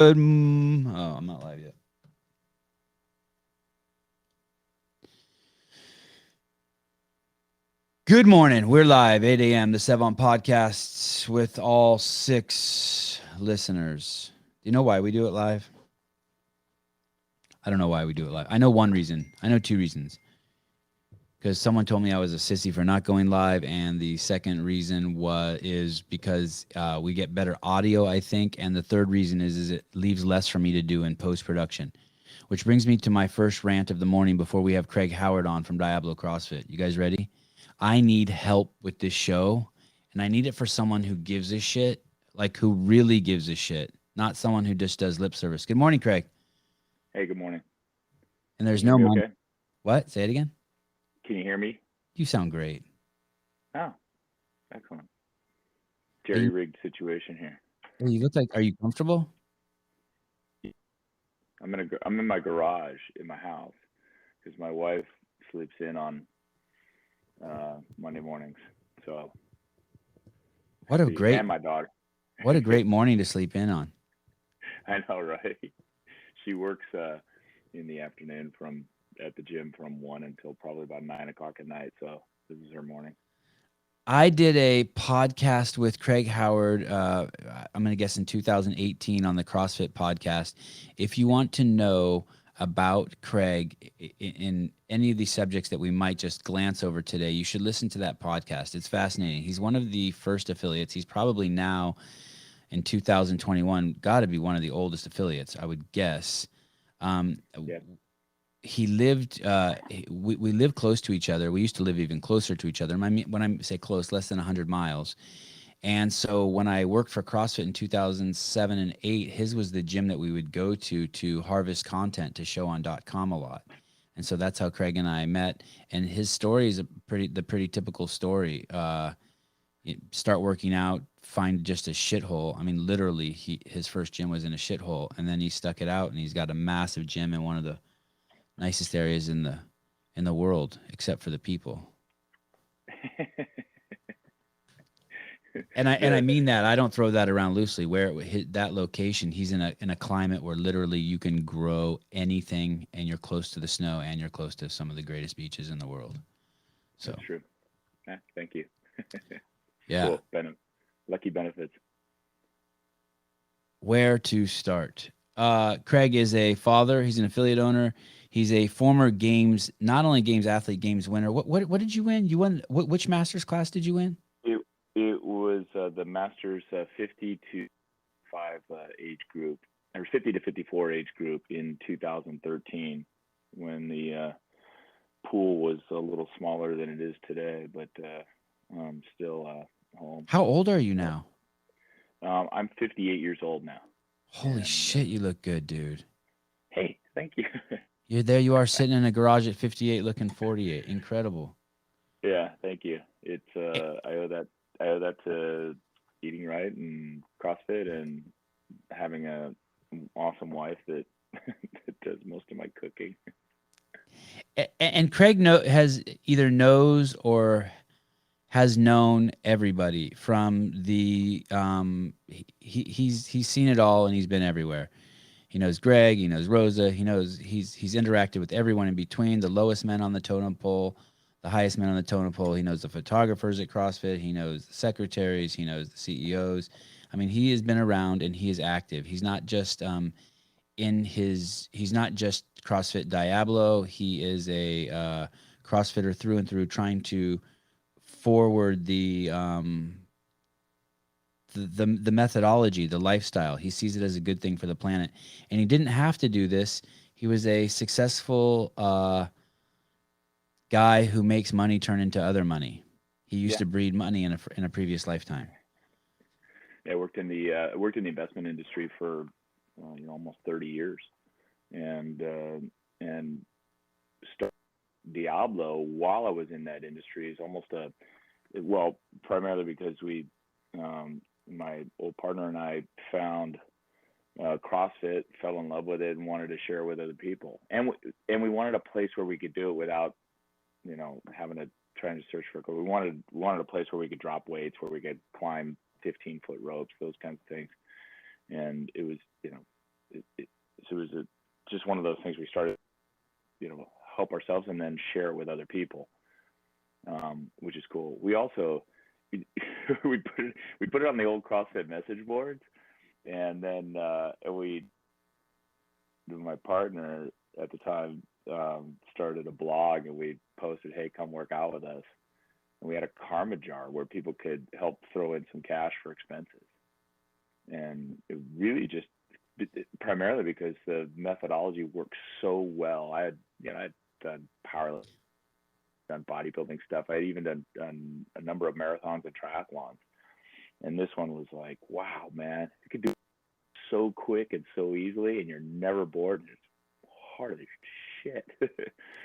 Oh, I'm not live yet. Good morning. We're live, 8 a.m. The Sevan Podcasts with all 6 listeners. Do you know why we do it live? I don't know why we do it live. I know one reason. I know 2 reasons. Because someone told me I was a sissy for not going live, and the second reason is because we get better audio, I think, and the third reason is it leaves less for me to do in post production. Which brings me to my first rant of the morning before we have Craig Howard on from Diablo CrossFit. You guys ready? I need help with this show, and I need it for someone who gives a shit, like who really gives a shit, not someone who just does lip service. Good morning, Craig. Hey, good morning. And Can there's you hear no me money. okay? What? Say it again. Can you hear me? You sound great. Oh, excellent. Hey, Jerry-rigged situation here. you look like. Are you comfortable? I'm in my garage in my house because my wife sleeps in on Monday mornings. So What a see, great, and my daughter. what a great morning to sleep in on. I know, right? She works in the afternoon from at the gym from 1 until probably about 9 o'clock at night. So this is her morning. I did a podcast with Craig Howard. I'm going to guess in 2018 on the CrossFit podcast. If you want to know about Craig in any of these subjects that we might just glance over today, you should listen to that podcast. It's fascinating. He's one of the first affiliates. He's probably now in 2021 got to be one of the oldest affiliates, I would guess. Um, Yeah. he lived we lived close to each other. We used to live even closer to each other. When I say close, less than 100 miles. And so when I worked for CrossFit in 2007 and 8, his was the gym that we would go to harvest content to show on .com a lot. And so that's how Craig and I met. And his story is the pretty typical story. Start working out, find just a shithole. I mean, literally, his first gym was in a shithole, and then he stuck it out, and he's got a massive gym in one of the nicest areas in the world, except for the people. And I the mean that. I don't throw that around loosely. Where it hit that location, he's in a climate where literally you can grow anything, and you're close to the snow, and you're close to some of the greatest beaches in the world. So That's true. Thank you. yeah, Cool. Lucky benefits. where to start? Craig is a father. He's an affiliate owner. He's a former games, not only games athlete, games winner. What did you win? You won. Which masters class did you win? It it was the Masters 50 to 5 age group, or 50 to 54 age group in 2013, when the pool was a little smaller than it is today, but still home. How old are you So now? I'm 58 years old now, Holy and shit, you look good, dude. hey, thank you. You're there. You are sitting in a garage at 58, looking 48. Incredible. Yeah, thank you. It's Eh, I owe that to eating right and CrossFit and having a awesome wife that that does most of my cooking. And Craig has either knows or has known everybody from the he's seen it all, and he's been everywhere. He knows Greg, he knows Rosa, he's interacted with everyone in between, the lowest men on the totem pole, the highest men on the totem pole. He knows the photographers at CrossFit, he knows the secretaries, he knows the CEOs. I mean, he has been around, and he is active. He's not just he's not just CrossFit Diablo. He is a CrossFitter through and through, trying to forward the methodology, the lifestyle. He sees it as a good thing for the planet, and he didn't have to do this. He was a successful guy who makes money turn into other money. He used Yeah, to breed money in a previous lifetime. yeah. I worked in the investment industry for almost 30 years, and started Diablo while I was in that industry is almost a well, primarily because my old partner and I found CrossFit, fell in love with it, and wanted to share with other people. And we wanted a place where we could do it without, having to trying to search for. We wanted a place where we could drop weights, where we could climb 15-foot ropes, those kinds of things. And it was, just one of those things we started, help ourselves and then share it with other people, which is cool. We also we put it on the old CrossFit message boards, and then my partner at the time started a blog, and we posted, "Hey, come work out with us." And we had a karma jar where people could help throw in some cash for expenses, and it really just primarily because the methodology works so well. I had done powerlifting, done bodybuilding stuff. I had even done a number of marathons and triathlons, and this one was like, wow, man, you could do it so quick and so easily, and you're never bored. It's hard as shit.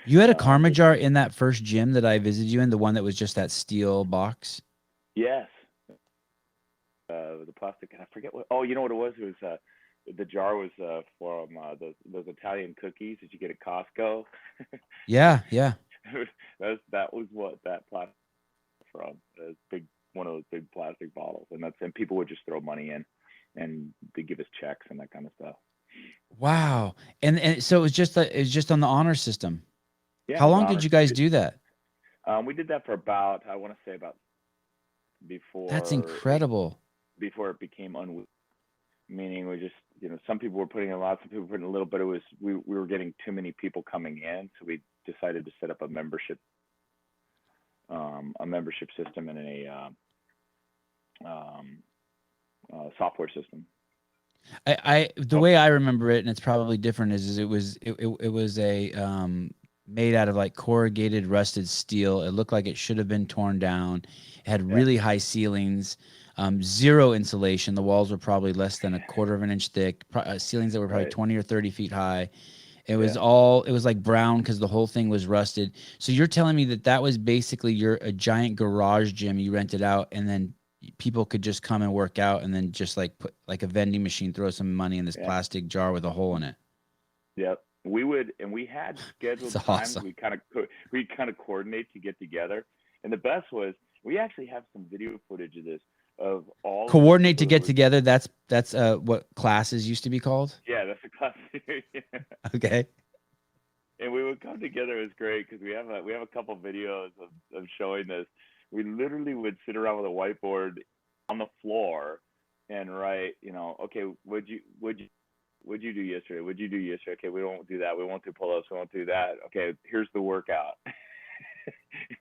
You had a karma jar in that first gym that I visited you in, the one that was just that steel box? Yes. The plastic, and I forget what. Oh, you know what it was? It was the jar was from those Italian cookies that you get at Costco. Yeah, yeah. that was what that plastic was from. One of those big plastic bottles, and people would just throw money in, and they give us checks and that kind of stuff. Wow. And so it was just on the honor system. Yeah. How long did you guys do that? We did that for about, I want to say about before. That's incredible. Before it became unwieldy, meaning we just, some people were putting in a lot, some people were putting a little, but it was, we were getting too many people coming in. So we decided to set up a membership system and a software system. The way I remember it, and it's probably different, is it was a made out of like corrugated rusted steel. It looked like it should have been torn down. It had really high ceilings, zero insulation. The walls were probably less than a quarter of an inch thick. Ceilings that were probably 20 or 30 feet high. It was it was like brown because the whole thing was rusted. So you're telling me that was basically a giant garage gym you rented out, and then people could just come and work out, and then just like put like a vending machine, throw some money in this plastic jar with a hole in it. Yep. We would, and we had scheduled times. Awesome. We kind of coordinate to get together. And the best was we actually have some video footage of this, of all coordinate to get together. That's what classes used to be called. Yeah, that's a class. Okay. And we would come together. It was great because we have a couple videos of showing this. We literally would sit around with a whiteboard on the floor and write, okay, what'd you do yesterday? What'd you do yesterday? Okay, we won't do that. We won't do pull-ups. We won't do that. Okay, here's the workout.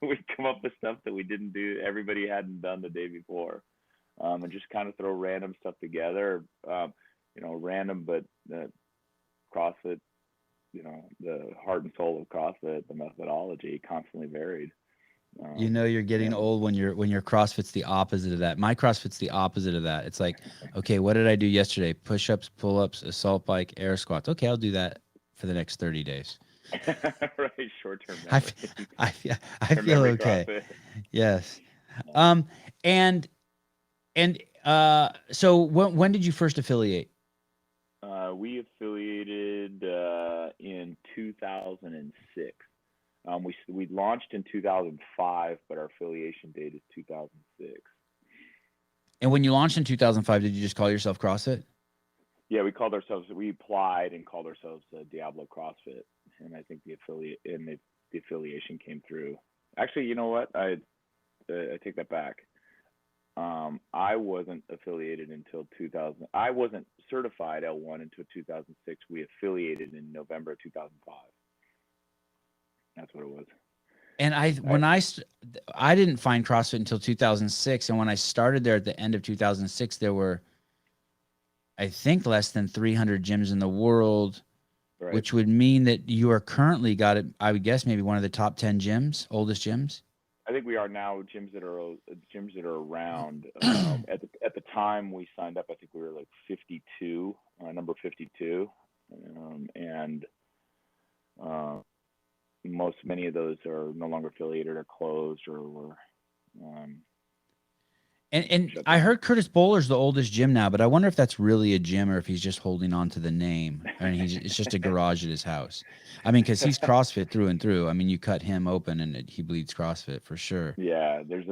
We'd come up with stuff that we didn't do, everybody hadn't done the day before, and just kind of throw random stuff together. Random, but CrossFit, the heart and soul of CrossFit, the methodology constantly varied. You're getting old when your CrossFit's the opposite of that. My CrossFit's the opposite of that. It's like, okay, what did I do yesterday? Push-ups, pull-ups, assault bike, air squats. Okay, I'll do that for the next 30 days. Right, short-term memory. I feel okay. CrossFit. Yes. So when did you first affiliate? We affiliated in 2006. We launched in 2005, but our affiliation date is 2006. And when you launched in 2005, did you just call yourself CrossFit? Yeah, we applied and called ourselves Diablo CrossFit, and I think the affiliation came through. Actually, you know what? I take that back. I wasn't affiliated until 2000. I wasn't certified L1 until 2006. We affiliated in November 2005. That's what it was. And I didn't find CrossFit until 2006, and when I started there at the end of 2006, there were, I think, less than 300 gyms in the world, right, which would mean that you are currently I would guess maybe one of the top 10 gyms, oldest gyms. I think we are now gyms that are around. At the time we signed up, I think we were like 52, number 52, and many of those are no longer affiliated or closed or were. And I heard Curtis Bowler's the oldest gym now, but I wonder if that's really a gym or if he's just holding on to the name. I mean, it's just a garage at his house. I mean, because he's CrossFit through and through. I mean, you cut him open and he bleeds CrossFit for sure. Yeah, there's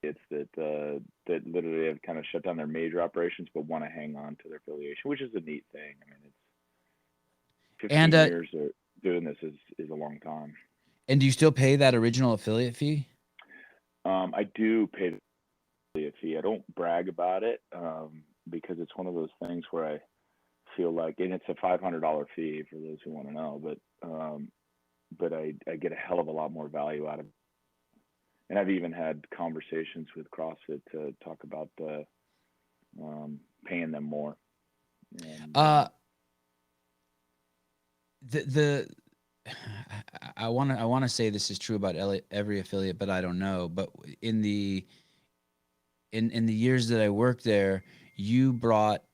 it's that literally have kind of shut down their major operations, but want to hang on to their affiliation, which is a neat thing. I mean, And 15 years of doing this is a long time. do you still pay that original affiliate fee? I do pay the affiliate fee. I don't brag about it because it's one of those things where I feel like, and it's a $500 fee for those who want to know, but I get a hell of a lot more value out of it. And I've even had conversations with CrossFit to talk about paying them more. And, I want to say this is true about every affiliate, but I don't know. But in the years that I worked there, you brought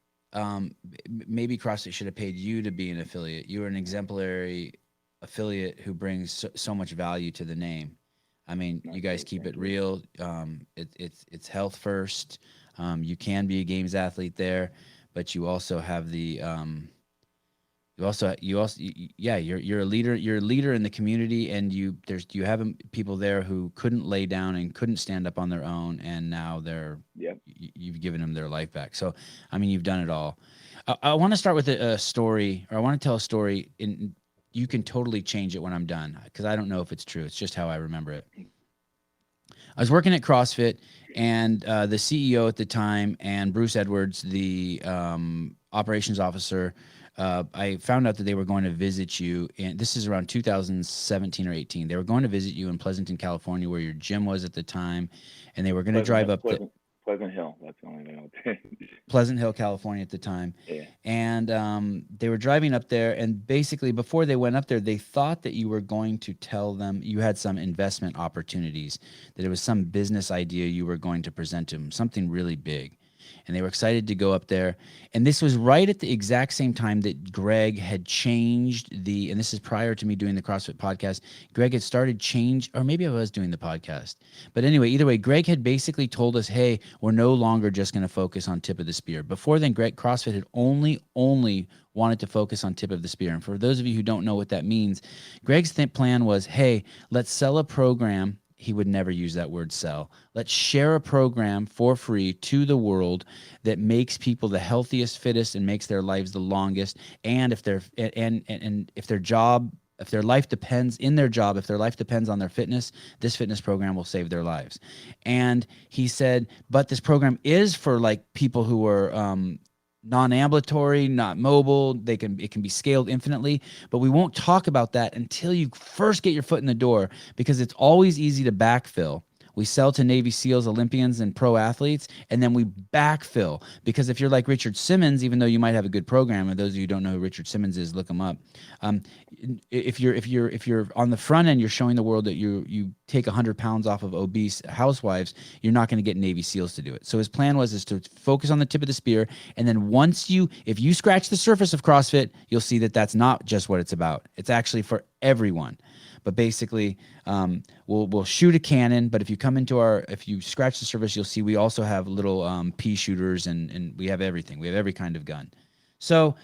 maybe CrossFit should have paid you to be an affiliate. You were an exemplary affiliate who brings so much value to the name. I mean, you guys keep it real. It's health first. You can be a games athlete there, but you also have the you're a leader. You're a leader in the community, and you have people there who couldn't lay down and couldn't stand up on their own, and now you've given them their life back. So, I mean, you've done it all. I want to start with a story, or I want to tell a story. You can totally change it when I'm done, because I don't know if it's true. It's just how I remember it. I was working at CrossFit, and the CEO at the time and Bruce Edwards, the operations officer, I found out that they were going to visit you, and this is around 2017 or 18. They were going to visit you in Pleasanton, California, where your gym was at the time, and they were going to drive up to Pleasant Hill. That's the only thing I'll tell you. Pleasant Hill, California at the time. Yeah. And they were driving up there, and basically before they went up there, they thought that you were going to tell them you had some investment opportunities, that it was some business idea you were going to present to them, something really big. And they were excited to go up there. And this was right at the exact same time that Greg had changed and this is prior to me doing the CrossFit podcast, Greg had started or maybe I was doing the podcast. But anyway, either way, Greg had basically told us, hey, we're no longer just going to focus on tip of the spear. Before then, CrossFit had only wanted to focus on tip of the spear. And for those of you who don't know what that means, Greg's plan was, hey, let's sell a program. He would never use that word sell. Let's share a program for free to the world that makes people the healthiest, fittest, and makes their lives the longest. And if their life depends on their fitness, this fitness program will save their lives. And he said, but this program is for like people who are non-ambulatory, not mobile. It can be scaled infinitely, but we won't talk about that until you first get your foot in the door, because it's always easy to backfill. We sell to Navy SEALs, Olympians, and pro athletes, and then we backfill. Because if you're like Richard Simmons, even though you might have a good program, and those of you who don't know who Richard Simmons is, look him up. If you're on the front end, you're showing the world that you take 100 pounds off of obese housewives, you're not going to get Navy SEALs to do it. So his plan was to focus on the tip of the spear, and then if you scratch the surface of CrossFit, you'll see that that's not just what it's about. It's actually for everyone. But basically, we'll shoot a cannon. But if you scratch the surface, you'll see we also have little pea shooters, and we have everything. We have every kind of gun. So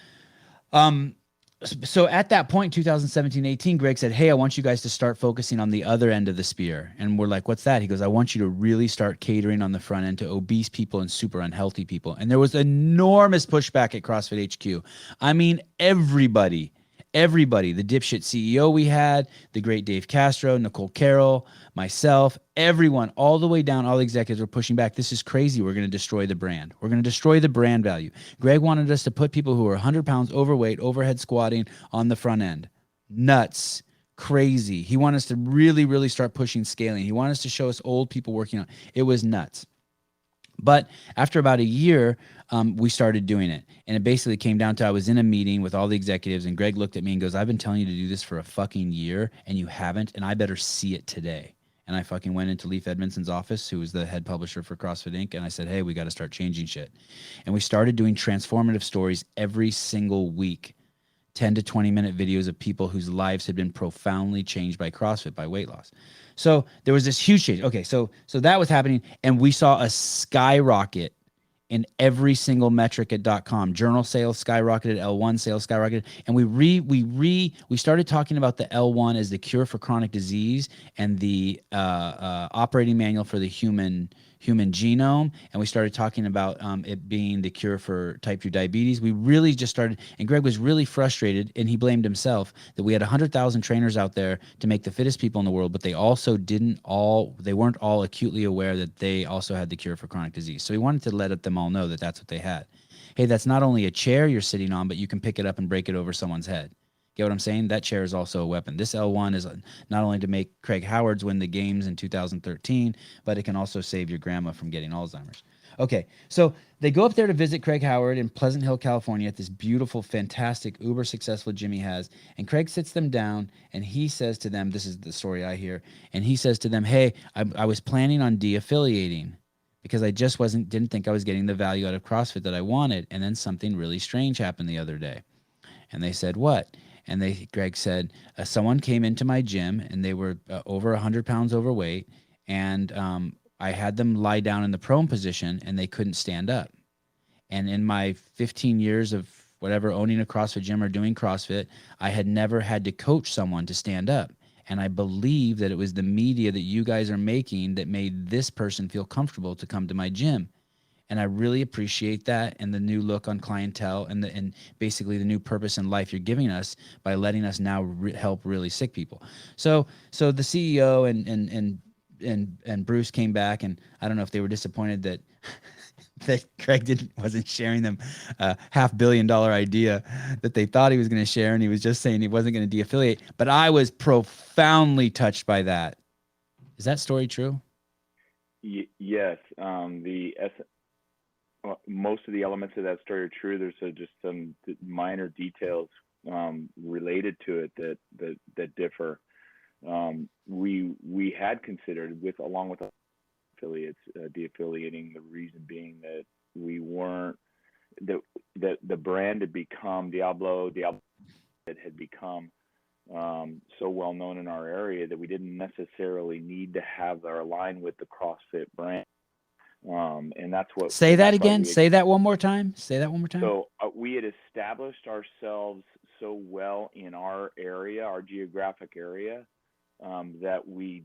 at that point, 2017-18, Greg said, hey, I want you guys to start focusing on the other end of the spear. And we're like, what's that? He goes, I want you to really start catering on the front end to obese people and super unhealthy people. And there was enormous pushback at CrossFit HQ. I mean, everybody, the dipshit CEO we had, the great Dave Castro, Nicole Carroll, myself, everyone, all the way down, all the executives were pushing back. This is crazy. We're going to destroy the brand. We're going to destroy the brand value. Greg wanted us to put people who are 100 pounds overweight, overhead squatting on the front end. Nuts. Crazy. He wanted us to really, really start pushing scaling. He wanted us to show us old people working on it. It was nuts. But after about a year, we started doing it. And it basically came down to, I was in a meeting with all the executives, and Greg looked at me and goes, I've been telling you to do this for a fucking year, and you haven't, and I better see it today. And I fucking went into Leif Edmondson's office, who was the head publisher for CrossFit Inc., and I said, hey, we got to start changing shit. And we started doing transformative stories every single week, 10 to 20-minute videos of people whose lives had been profoundly changed by CrossFit, by weight loss. So there was this huge change. Okay, so that was happening, and we saw a skyrocket in every single metric at .com. Journal sales skyrocketed, L1 sales skyrocketed, and we started talking about the L1 as the cure for chronic disease and the operating manual for the human human genome, and we started talking about it being the cure for type 2 diabetes. We really just started, and Greg was really frustrated, and he blamed himself that we had 100,000 trainers out there to make the fittest people in the world, but they also they weren't all acutely aware that they also had the cure for chronic disease. So he wanted to let them all know that that's what they had. Hey, that's not only a chair you're sitting on, but you can pick it up and break it over someone's head. Get what I'm saying? That chair is also a weapon. This L1 is not only to make Craig Howard's win the games in 2013, but it can also save your grandma from getting Alzheimer's. Okay, so they go up there to visit Craig Howard in Pleasant Hill, California, at this beautiful, fantastic, uber successful gym he has. And Craig sits them down, and he says to them, this is the story I hear, and he says to them, hey, I was planning on de-affiliating because I just didn't think I was getting the value out of CrossFit that I wanted. And then something really strange happened the other day. And they said, what? And Greg said, someone came into my gym and they were over 100 pounds overweight. And I had them lie down in the prone position and they couldn't stand up. And in my 15 years of whatever, owning a CrossFit gym or doing CrossFit, I had never had to coach someone to stand up. And I believe that it was the media that you guys are making that made this person feel comfortable to come to my gym. And I really appreciate that, and the new look on clientele, and basically the new purpose in life you're giving us by letting us now help really sick people. So the CEO and Bruce came back, and I don't know if they were disappointed that that Craig wasn't sharing them a $500 million idea that they thought he was going to share, and he was just saying he wasn't going to de-affiliate. But I was profoundly touched by that. Is that story true? Yes. Most of the elements of that story are true. There's just some minor details related to it that differ. We had considered, along with affiliates, de-affiliating. The reason being that we weren't that the brand had become Diablo had become so well known in our area that we didn't necessarily need to have our align with the CrossFit brand. And that's what. Say that again. Say that one more time. Say that one more time. So we had established ourselves so well in our area, our geographic area, that we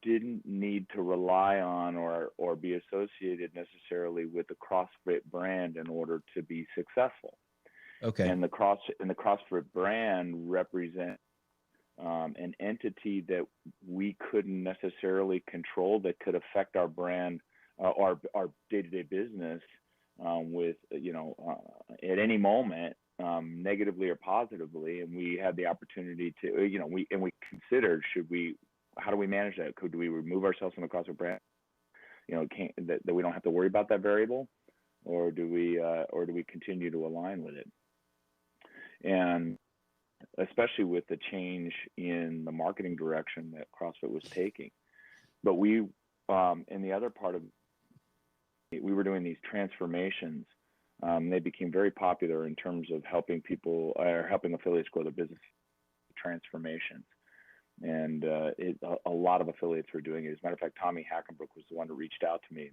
didn't need to rely on or be associated necessarily with the CrossFit brand in order to be successful. Okay. And the CrossFit brand represents an entity that we couldn't necessarily control that could affect our brand, our day-to-day business with, at any moment, negatively or positively. And we had the opportunity to, we considered, how do we manage that? Do we remove ourselves from the CrossFit brand? That we don't have to worry about that variable, or do we continue to align with it? And especially with the change in the marketing direction that CrossFit was taking. But we, in the other part of, we were doing these transformations. They became very popular in terms of helping people or helping affiliates grow their business transformations. And a lot of affiliates were doing it. As a matter of fact, Tommy Hackenbrook was the one who reached out to me.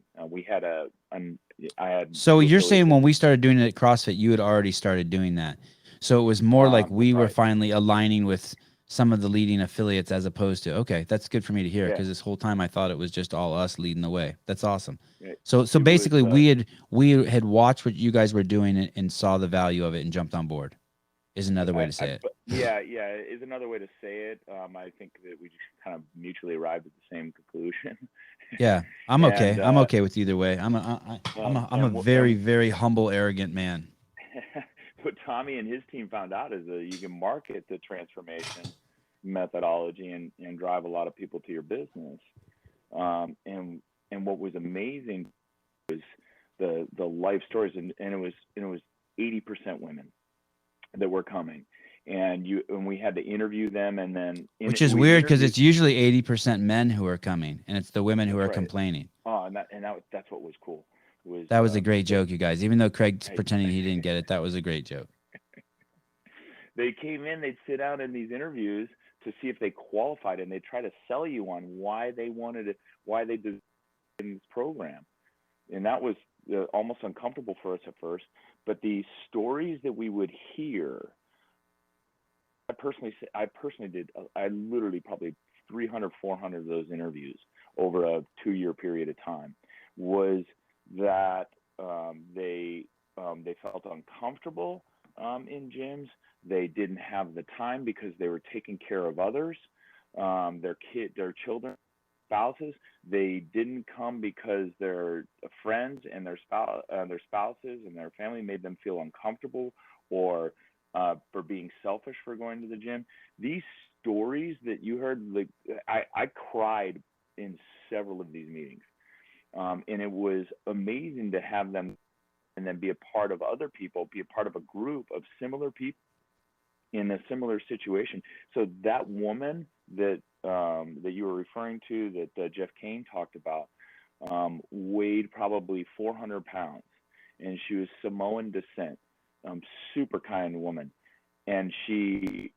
So you're saying when we started doing it at CrossFit, you had already started doing that. So it was more like we were finally aligning with some of the leading affiliates as opposed to, okay, that's good for me to hear, because this whole time I thought it was just all us leading the way. That's awesome. So basically we had watched what you guys were doing and saw the value of it and jumped on board, is another way to say it. Yeah, is another way to say it. I think that we just kind of mutually arrived at the same conclusion. Yeah, I'm okay. I'm okay with either way. I'm a very, very humble, arrogant man. What Tommy and his team found out is that you can market the transformation methodology and drive a lot of people to your business. And what was amazing was the life stories, and it was 80% women that were coming, and we had to interview them, and then which is weird because it's usually 80% men who are coming, and it's the women who are complaining. Oh, that's what was cool. That was a great joke, you guys. Even though Craig's pretending he didn't get it, that was a great joke. They came in, they'd sit down in these interviews to see if they qualified, and they'd try to sell you on why they wanted it, why they did this program. And that was almost uncomfortable for us at first. But the stories that we would hear, I personally did, I literally probably 300, 400 of those interviews over a 2-year period of time. was that they felt uncomfortable in gyms. They didn't have the time because they were taking care of others, their children, spouses. They didn't come because their friends and their spouses and their family made them feel uncomfortable, or for being selfish for going to the gym. These stories that you heard, like I cried in several of these meetings, and it was amazing to have them and then be a part of other people, be a part of a group of similar people in a similar situation. So that woman that that you were referring to, that Jeff Kane talked about, weighed probably 400 pounds, and she was Samoan descent, super kind woman. And she,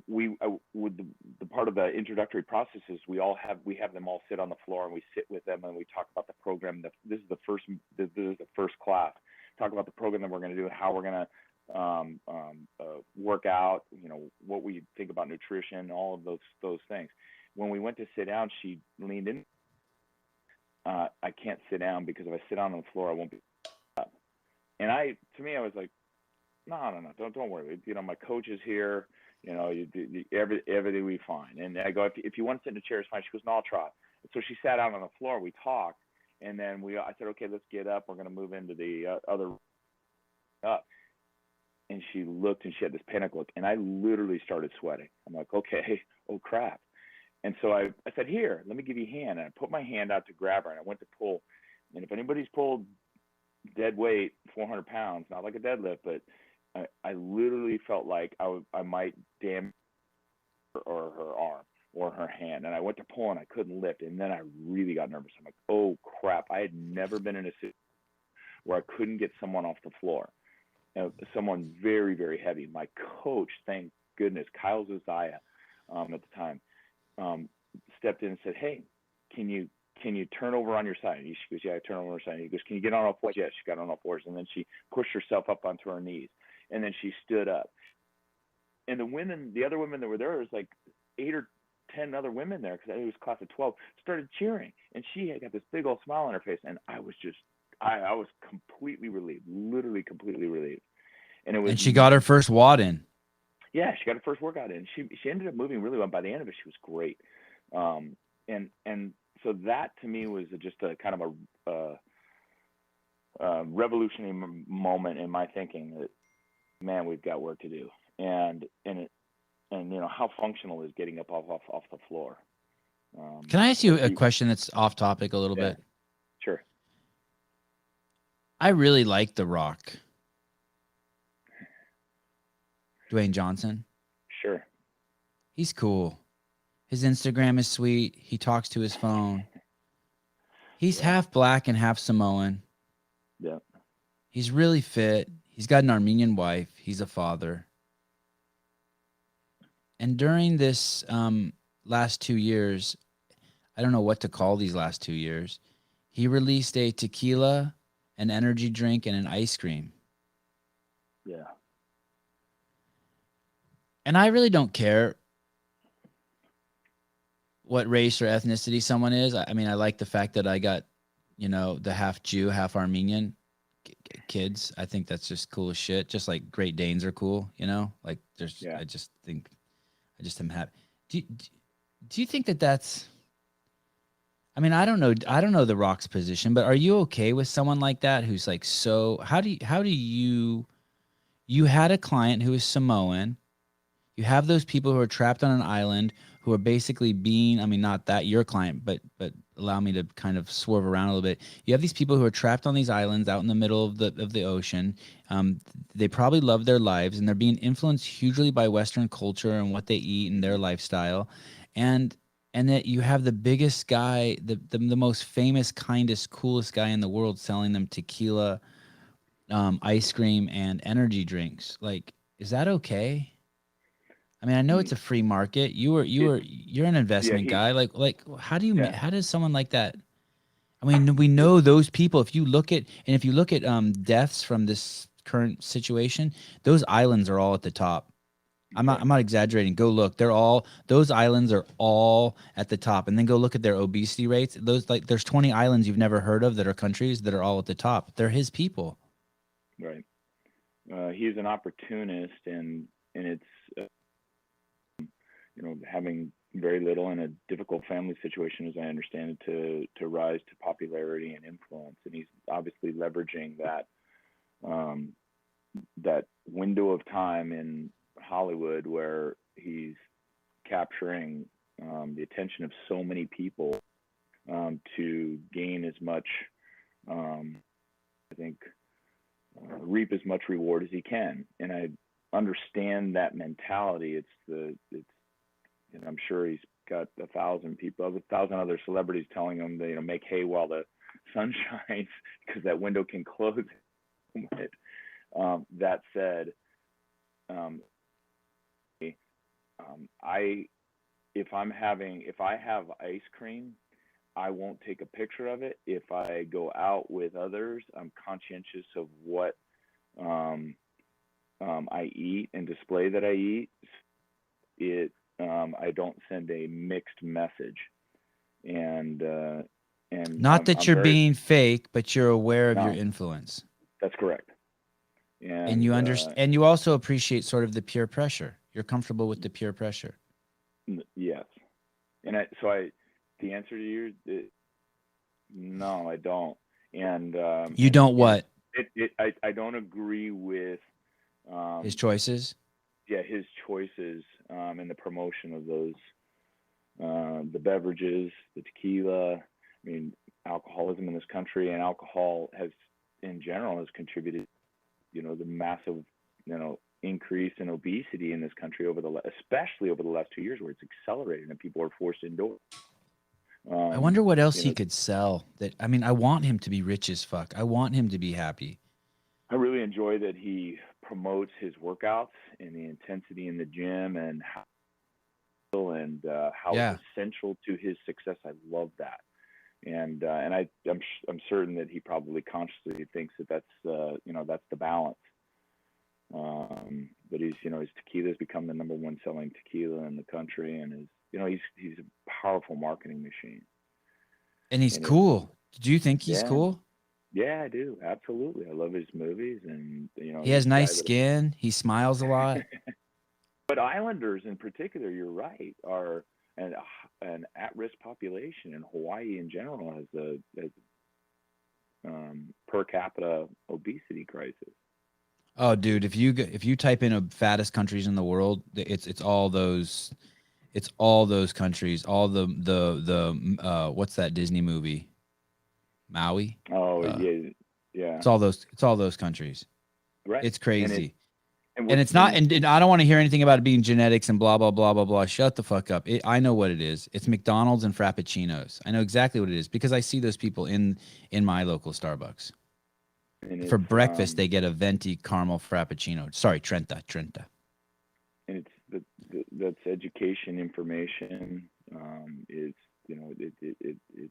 with the part of the introductory processes, we have them all sit on the floor, and we sit with them and we talk about the program. This is the first class. Talk about the program that we're going to do and how we're going to work out, what we think about nutrition, all of those things. When we went to sit down, she leaned in. I can't sit down because if I sit down on the floor, I won't be up. And I was like, no, don't worry. My coach is here. Everything will be fine. And I go, if you want to sit in a chair, it's fine. She goes, no, I'll try. So she sat down on the floor. We talked, and then I said, okay, let's get up. We're going to move into the other up. And she looked, and she had this panic look, and I literally started sweating. I'm like, okay, oh crap. And so I said, here, let me give you a hand. And I put my hand out to grab her, and I went to pull. And if anybody's pulled dead weight, 400 pounds, not like a deadlift, but I literally felt like I might damage her, or her arm or her hand. And I went to pull, and I couldn't lift. And then I really got nervous. I'm like, oh crap. I had never been in a situation where I couldn't get someone off the floor. Someone very, very heavy. My coach, thank goodness, Kyle Zuzaya, at the time, stepped in and said, hey, can you turn over on your side? And she goes, yeah, I turn over on her side. And he goes, can you get on all fours? Yeah, she got on all fours. And then she pushed herself up onto her knees, and then she stood up. And the other women that were there, was like 8 or 10 other women there, because it was class of 12, started cheering. And she had got this big old smile on her face. And I was just, I was completely relieved, literally completely relieved. And she got her first WOD in. Yeah, she got her first workout in. She ended up moving really well. By the end of it, she was great. And so that to me was just a kind of a revolutionary moment in my thinking that, man, we've got work to do. And how functional is getting up off the floor? Can I ask you a question that's off topic a little bit? Sure. I really like The Rock. Dwayne Johnson. Sure. He's cool. His Instagram is sweet. He talks to his phone. He's half black and half Samoan. Yeah. He's really fit. He's got an Armenian wife. He's a father. And during this last 2 years, I don't know what to call these last 2 years, he released a tequila, an energy drink, and an ice cream. Yeah. And I really don't care what race or ethnicity someone is. I mean, I like the fact that I got, the half Jew, half Armenian kids. I think that's just cool as shit. Just like Great Danes are cool, like I just am happy. Do you think that that's, I mean, I don't know The Rock's position, but are you okay with someone like that who's like, how do you had a client who is Samoan. You have those people who are trapped on an island who are basically being, I mean, not that your client, but allow me to kind of swerve around a little bit. You have these people who are trapped on these islands out in the middle of the ocean. They probably love their lives, and they're being influenced hugely by Western culture and what they eat and their lifestyle. And that you have the biggest guy, the most famous, kindest, coolest guy in the world selling them tequila, ice cream, and energy drinks. Like, is that okay? I mean, I know it's a free market. You're an investment guy. Like, how does someone like that? I mean, we know those people. If you look at deaths from this current situation, those islands are all at the top. I'm not exaggerating. Go look. Those islands are all at the top. And then go look at their obesity rates. There's 20 islands you've never heard of that are countries that are all at the top. They're his people. Right. He's an opportunist, and it's having very little in a difficult family situation, as I understand it, to rise to popularity and influence. And he's obviously leveraging that window of time in Hollywood where he's capturing the attention of so many people to gain as much, I think, reap as much reward as he can. And I understand that mentality. And I'm sure he's got 1,000 other celebrities telling him to make hay while the sun shines, because that window can close. That said, if I have ice cream, I won't take a picture of it. If I go out with others, I'm conscientious of what I eat and display that I eat. I don't send a mixed message, and not that you're being fake, but you're aware of your influence. That's correct. And you understand, and you also appreciate sort of the peer pressure. You're comfortable with the peer pressure. Yes, and the answer to yours, no, I don't. And you don't what? I don't agree with his choices. Yeah, his choices and the promotion of those, the beverages, the tequila. I mean, alcoholism in this country, and alcohol in general has contributed, the massive, increase in obesity in this country especially over the last 2 years, where it's accelerated and people are forced indoors. I wonder what else he could sell. I want him to be rich as fuck. I want him to be happy. I really enjoy that he promotes his workouts and the intensity in the gym and how it's essential to his success. I love that. And I'm certain that he probably consciously thinks that that's the balance. But his tequila's become the number one selling tequila in the country, and he's a powerful marketing machine. And he's cool. Do you think he's cool? Yeah, I do. Absolutely. I love his movies, and he has nice skin. He smiles a lot. But Islanders in particular, you're right, are an at-risk population, and Hawaii in general has a per capita obesity crisis. Oh, dude! If you type in fattest countries in the world, it's all those countries. All the what's that Disney movie? Maui. Oh yeah. It's all those countries. Right. It's crazy. And it's not, and I don't want to hear anything about it being genetics and blah, blah, blah, blah, blah. Shut the fuck up. I know what it is. It's McDonald's and Frappuccinos. I know exactly what it is because I see those people in my local Starbucks. And for breakfast, they get a venti caramel Frappuccino. Sorry, Trenta. And that's education, information. It's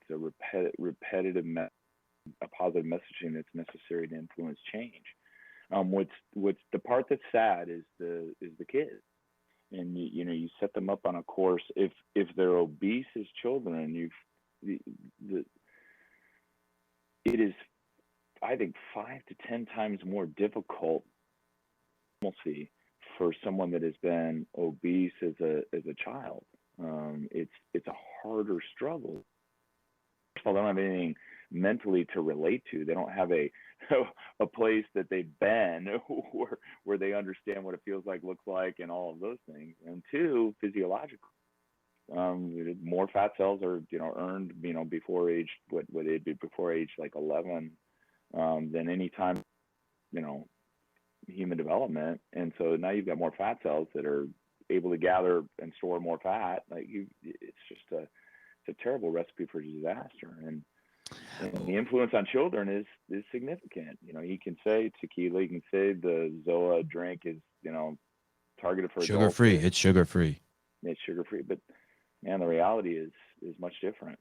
a repetitive, a positive messaging that's necessary to influence change. What's the part that's sad is the kids, and you set them up on a course. If they're obese as children, it is, I think, 5 to 10 times more difficult for someone that has been obese as a child. It's a harder struggle. First of all, they don't have anything mentally to relate to. They don't have a place that they've been where they understand what it feels like, looks like, and all of those things. And two, physiological. More fat cells are earned before age what they'd be before age like 11 than any time human development. And so now you've got more fat cells that are able to gather and store more fat. It's just a terrible recipe for disaster. And the influence on children is significant. You can say tequila, you can say the Zoa drink is targeted for sugar free. It's sugar free. It's sugar free, but man, the reality is much different.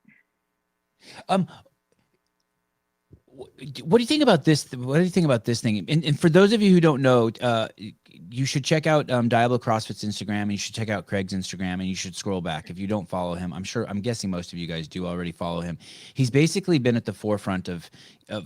What do you think about this? What do you think about this thing? And for those of you who don't know, you should check out Diablo CrossFit's Instagram, and you should check out Craig's Instagram, and you should scroll back if you don't follow him. I'm guessing most of you guys do already follow him. He's basically been at the forefront of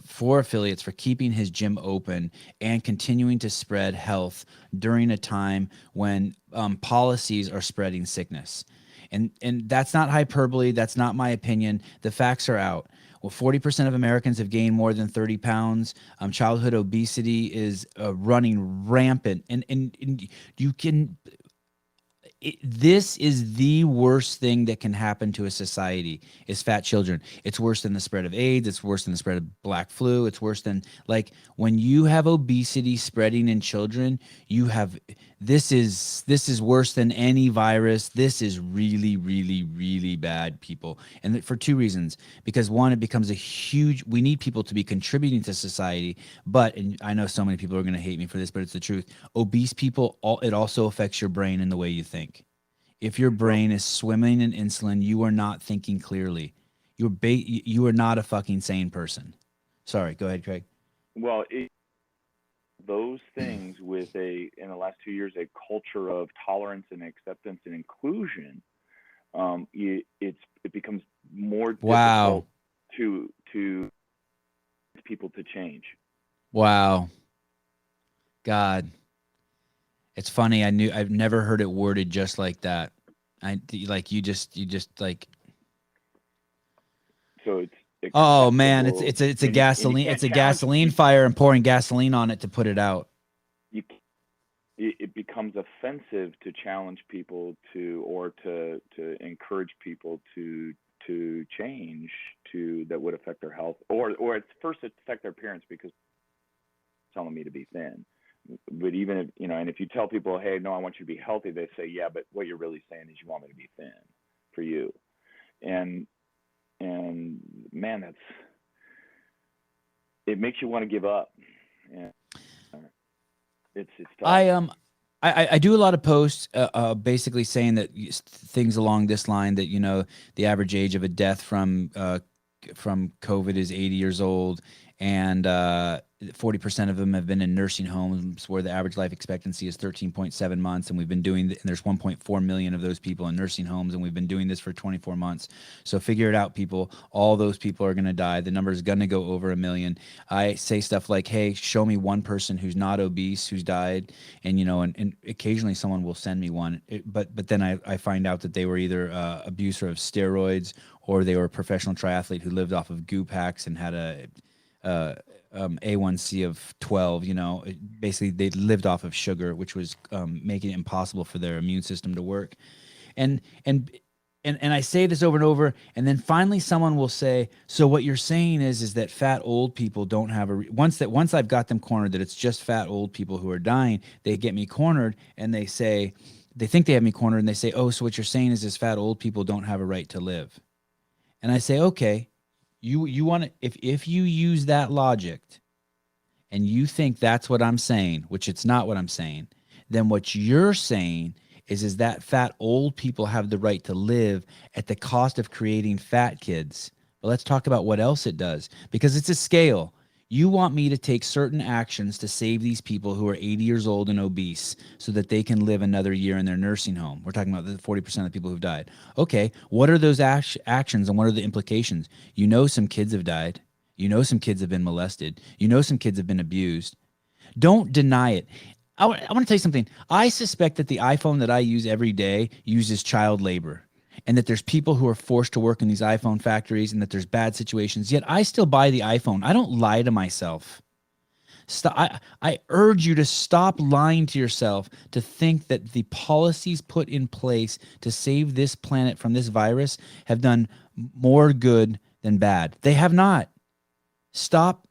for affiliates for keeping his gym open and continuing to spread health during a time when policies are spreading sickness. And that's not hyperbole. That's not my opinion. The facts are out. Well, 40% of Americans have gained more than 30 pounds. Childhood obesity is running rampant. And you can, this is the worst thing that can happen to a society is fat children. It's worse than the spread of AIDS. It's worse than the spread of black flu. It's worse than, like, when you have obesity spreading in children, you have, this is worse than any virus. This is really, really, really bad, people. And for two reasons. Because one, it becomes a huge, we need people to be contributing to society. But, and I know so many people are going to hate me for this, but it's the truth. Obese people, it also affects your brain and the way you think. If your brain is swimming in insulin, you are not thinking clearly. You are not a fucking sane person. Sorry, go ahead, Craig. Well, those things with in the last 2 years, a culture of tolerance and acceptance and inclusion, it becomes more difficult to people to change. Wow. God. It's funny. I've never heard it worded just like that. You just like. So it's. Oh man, it's a gasoline fire and pouring gasoline on it to put it out. It becomes offensive to challenge people to encourage people to change that would affect their health, or it's first affect their appearance because telling me to be thin. But even if, and if you tell people, hey, no, I want you to be healthy, they say, yeah, but what you're really saying is you want me to be thin for you. And man, it makes you want to give up. Yeah. It's tough. I do a lot of posts basically saying that things along this line that, the average age of a death from COVID is 80 years old, and 40% of them have been in nursing homes where the average life expectancy is 13.7 months. And we've been doing, and there's 1.4 million of those people in nursing homes, and we've been doing this for 24 months. So figure it out, people. All those people are going to die. The number is going to go over 1 million. I say stuff like, hey, show me one person who's not obese, who's died. And, and occasionally someone will send me one. But then I find out that they were either abuser of steroids, or they were a professional triathlete who lived off of goo packs and had a A1C of 12. Basically they lived off of sugar, which was making it impossible for their immune system to work. And I say this over and over, and then finally someone will say, so what you're saying is that fat old people don't have once I've got them cornered, that it's just fat old people who are dying, they get me cornered, and they think they have me cornered, and they say, oh, so what you're saying is fat old people don't have a right to live. And I say, okay, you want to, if you use that logic and you think that's what I'm saying, which it's not what I'm saying, then what you're saying is that fat old people have the right to live at the cost of creating fat kids. But let's talk about what else it does, because it's a scale. You want me to take certain actions to save these people who are 80 years old and obese so that they can live another year in their nursing home. We're talking about the 40% of the people who've died. Okay, what are those actions and what are the implications? Some kids have died. Some kids have been molested. Some kids have been abused. Don't deny it. I want to tell you something. I suspect that the iPhone that I use every day uses child labor, and that there's people who are forced to work in these iPhone factories, and that there's bad situations. Yet I still buy the iPhone. I don't lie to myself. I urge you to stop lying to yourself, to think that the policies put in place to save this planet from this virus have done more good than bad. They have not. Stop.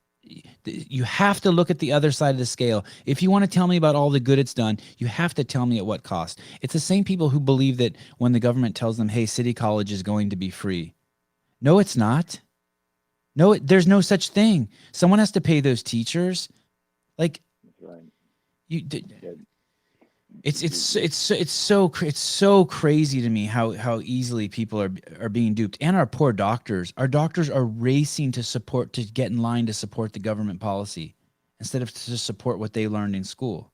You have to look at the other side of the scale. If you want to tell me about all the good it's done, you have to tell me at what cost. It's the same people who believe that when the government tells them, hey, City College is going to be free. No, it's not. No, there's no such thing. Someone has to pay those teachers. Like, right. It's so crazy to me how easily people are being duped, and our poor doctors. Our doctors are racing to get in line to support the government policy instead of to support what they learned in school.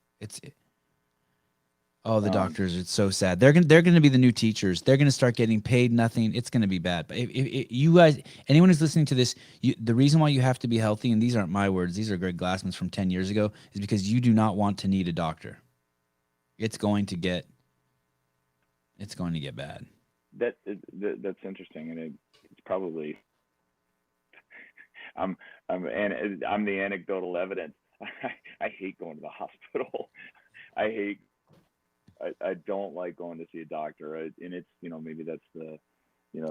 The Um, doctors. It's so sad. They're gonna be the new teachers. They're gonna start getting paid nothing. It's gonna be bad. But if you guys, anyone who's listening to this, the reason why you have to be healthy, and these aren't my words, these are Greg Glassman's from 10 years ago, is because you do not want to need a doctor. It's going to get bad. that's interesting, and it's probably I'm I'm the anecdotal evidence. I hate going to the hospital. I I don't like going to see a doctor, and it's maybe that's the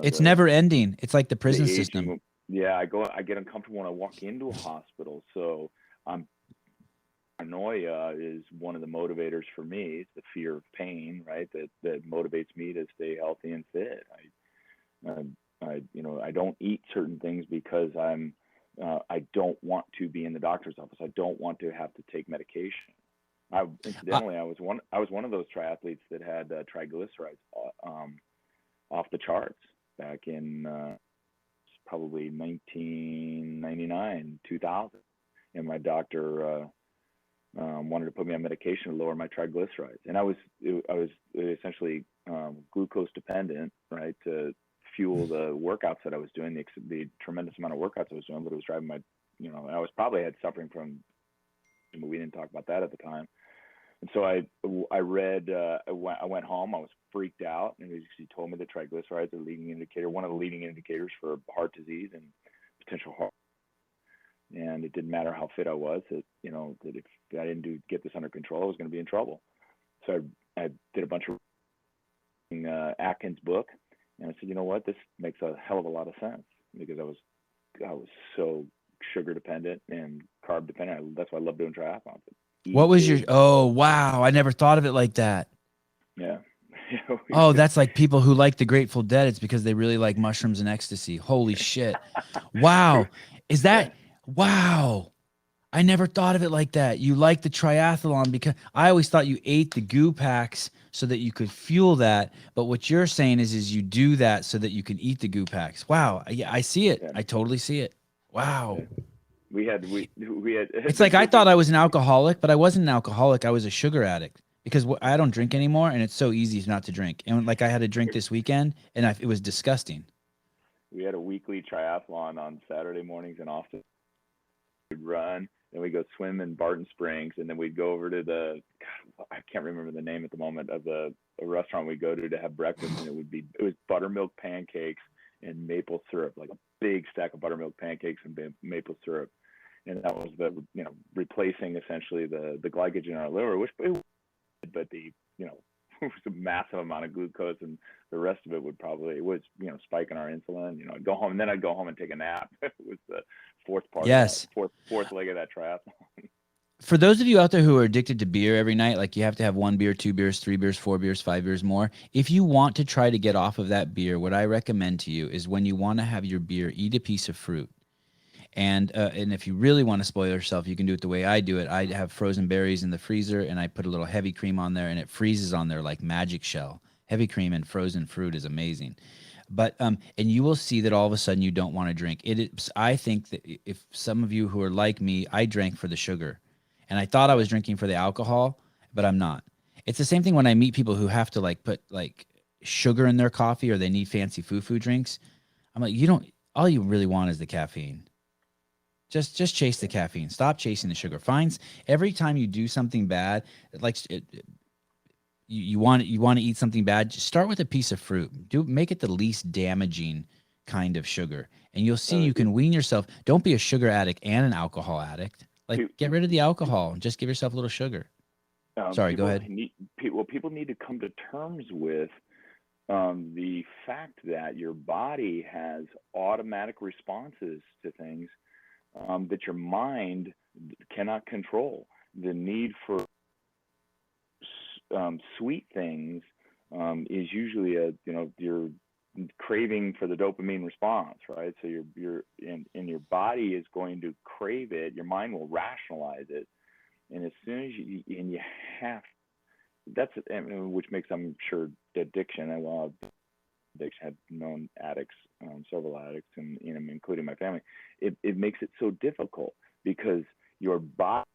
It's never ending. It's like the the prison system. aging. Yeah, I get uncomfortable when I walk into a hospital. So paranoia is one of the motivators for me. It's the fear of pain, right? That motivates me to stay healthy and fit. I don't eat certain things because I don't want to be in the doctor's office. I don't want to have to take medication. Incidentally, I was one of those triathletes that had triglycerides off the charts back in probably 1999, 2000, and my doctor wanted to put me on medication to lower my triglycerides, and I was essentially glucose dependent, right, to fuel the workouts that I was doing, the tremendous amount of workouts I was doing, but it was driving my, I was probably suffering from, we didn't talk about that at the time. And so I read, I went home, I was freaked out, and he told me that triglycerides are a leading indicator, one of the leading indicators for heart disease and potential heart. And it didn't matter how fit I was, that if I didn't get this under control, I was going to be in trouble. So I did a bunch of Atkins book, and I said, you know what, this makes a hell of a lot of sense, because I was so sugar dependent and carb dependent. That's why I love doing triathlons. What was your? Oh wow, I never thought of it like that. Yeah. Oh, that's like people who like the Grateful Dead. It's because they really like mushrooms and ecstasy. Holy shit! Wow, is that wow? I never thought of it like that. You like the triathlon because I always thought you ate the goo packs so that you could fuel that. But what you're saying is you do that so that you can eat the goo packs. Wow, yeah, I see it. Yeah. I totally see it. Wow. Yeah. We had It's like I thought I was an alcoholic, but I wasn't an alcoholic. I was a sugar addict because I don't drink anymore, and it's so easy not to drink. And like I had a drink this weekend, and it was disgusting. We had a weekly triathlon on Saturday mornings in Austin. We'd run, then we'd go swim in Barton Springs, and then we'd go over to I can't remember the name at the moment of a restaurant we go to have breakfast, and it was buttermilk pancakes and maple syrup, like a big stack of buttermilk pancakes and maple syrup. And that was replacing essentially the glycogen in our liver, but it was a massive amount of glucose, and the rest of it was spiking our insulin. I'd go home, and then I'd go home and take a nap. It was the fourth part Yes. of that, fourth leg of that triathlon. For those of you out there who are addicted to beer every night, like you have to have 1 beer, 2 beers, 3 beers, 4 beers, 5 beers more. If you want to try to get off of that beer, what I recommend to you is when you want to have your beer, eat a piece of fruit. And if you really want to spoil yourself, you can do it the way I do it. I have frozen berries in the freezer, and I put a little heavy cream on there, and it freezes on there like magic shell. Heavy cream and frozen fruit is amazing. But and you will see that all of a sudden you don't want to drink. I think that if some of you who are like me, I drank for the sugar, and I thought I was drinking for the alcohol, but I'm not. It's the same thing when I meet people who have to put sugar in their coffee, or they need fancy foo drinks. I'm like, you don't. All you really want is the caffeine. Just chase the caffeine. Stop chasing the sugar. Every time you do something bad, you want to eat something bad, just start with a piece of fruit. Make it the least damaging kind of sugar, and you'll see you can wean yourself. Don't be a sugar addict and an alcohol addict. Get rid of the alcohol and just give yourself a little sugar. Sorry, go ahead. People need to come to terms with the fact that your body has automatic responses to things that your mind cannot control. The need for sweet things is usually your craving for the dopamine response, right? So your body is going to crave it. Your mind will rationalize it, and as soon as you have that's, which makes, I'm sure, addiction. And while addiction, have known addicts, several addicts, and including my family. It makes it so difficult because your body,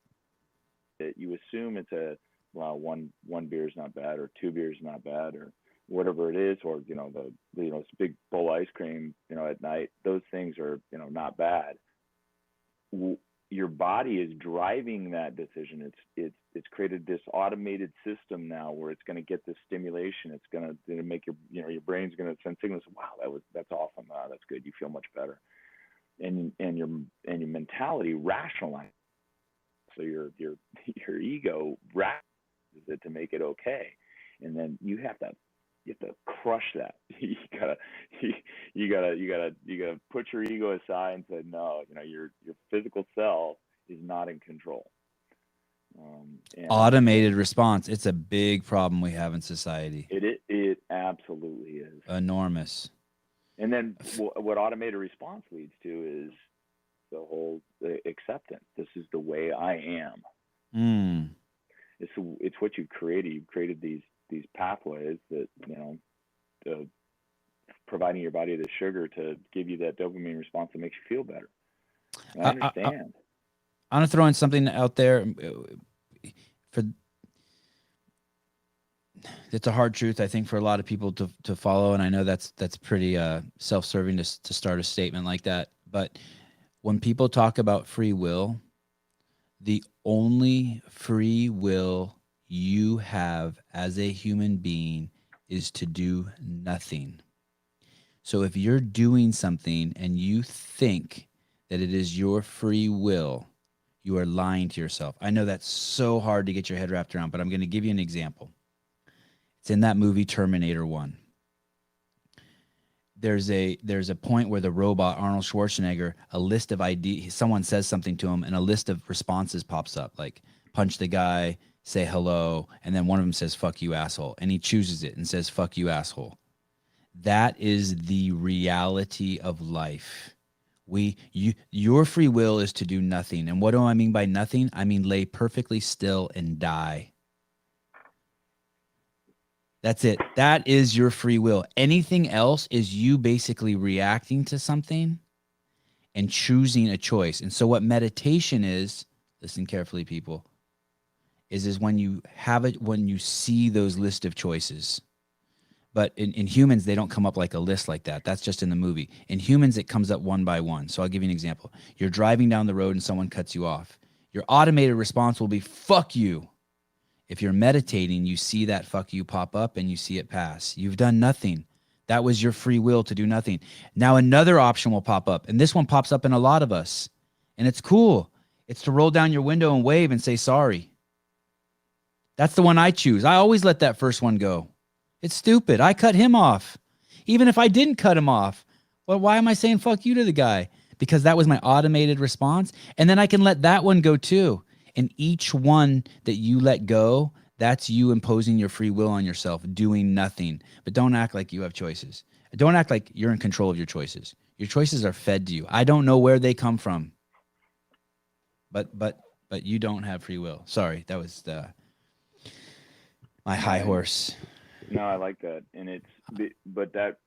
you assume it's one beer is not bad, or two beers is not bad, or whatever it is, or this big bowl of ice cream at night. Those things are not bad. Your body is driving that decision. It's created this automated system now where it's going to get this stimulation. It's going to make your brain's going to send signals. Wow, that's awesome. That's good. You feel much better. And your mentality rationalizes. So your ego rationalizes it to make it okay. And then you have to crush that. You gotta put your ego aside and say, no, your physical self is not in control. Automated response. It's a big problem we have in society. It absolutely is enormous. And then what automated response leads to is the acceptance. This is the way I am. It's what you created. You created these pathways that providing your body the sugar to give you that dopamine response that makes you feel better. And I understand. I'm gonna throw in something out there. It's a hard truth, I think, for a lot of people to follow, and I know that's pretty self-serving to start a statement like that. But when people talk about free will, the only free will you have as a human being is to do nothing. So if you're doing something and you think that it is your free will, you are lying to yourself. I know that's so hard to get your head wrapped around, but I'm going to give you an example. It's in that movie Terminator 1. There's a point where the robot, Arnold Schwarzenegger, a list of someone says something to him and a list of responses pops up, like punch the guy, say hello, and then one of them says, fuck you, asshole. And he chooses it and says, fuck you, asshole. That is the reality of life. Your free will is to do nothing. And what do I mean by nothing? I mean lay perfectly still and die. That's it. That is your free will. Anything else is you basically reacting to something and choosing a choice. And so what meditation is, listen carefully, people, is when you have it, when you see those list of choices. But in humans, they don't come up like a list like that. That's just in the movie. In humans, it comes up one by one. So I'll give you an example. You're driving down the road and someone cuts you off. Your automated response will be, fuck you. If you're meditating, you see that fuck you pop up and you see it pass. You've done nothing. That was your free will to do nothing. Now another option will pop up, and this one pops up in a lot of us, and it's cool. It's to roll down your window and wave and say sorry. That's the one I choose. I always let that first one go. It's stupid. I cut him off. Even if I didn't cut him off, well, why am I saying fuck you to the guy? Because that was my automated response, and then I can let that one go too. And each one that you let go, that's you imposing your free will on yourself, doing nothing. But don't act like you have choices. Don't act like you're in control of your choices. Your choices are fed to you. I don't know where they come from. But you don't have free will. Sorry, that was my high horse. No, I like that. And but that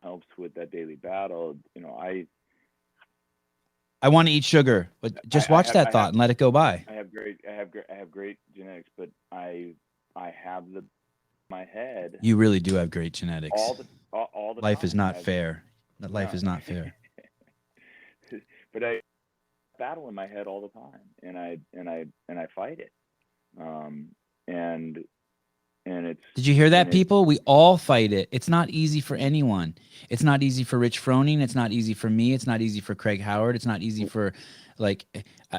helps with that daily battle. I want to eat sugar, but just watch that thought and let it go by. I have great genetics, but I have my head. You really do have great genetics. All the life time. is not fair. Life is not fair. But I battle in my head all the time, and I fight it. And it's. Did you hear that, people? We all fight it. It's not easy for anyone. It's not easy for Rich Froning. It's not easy for me. It's not easy for Craig Howard. It's not easy for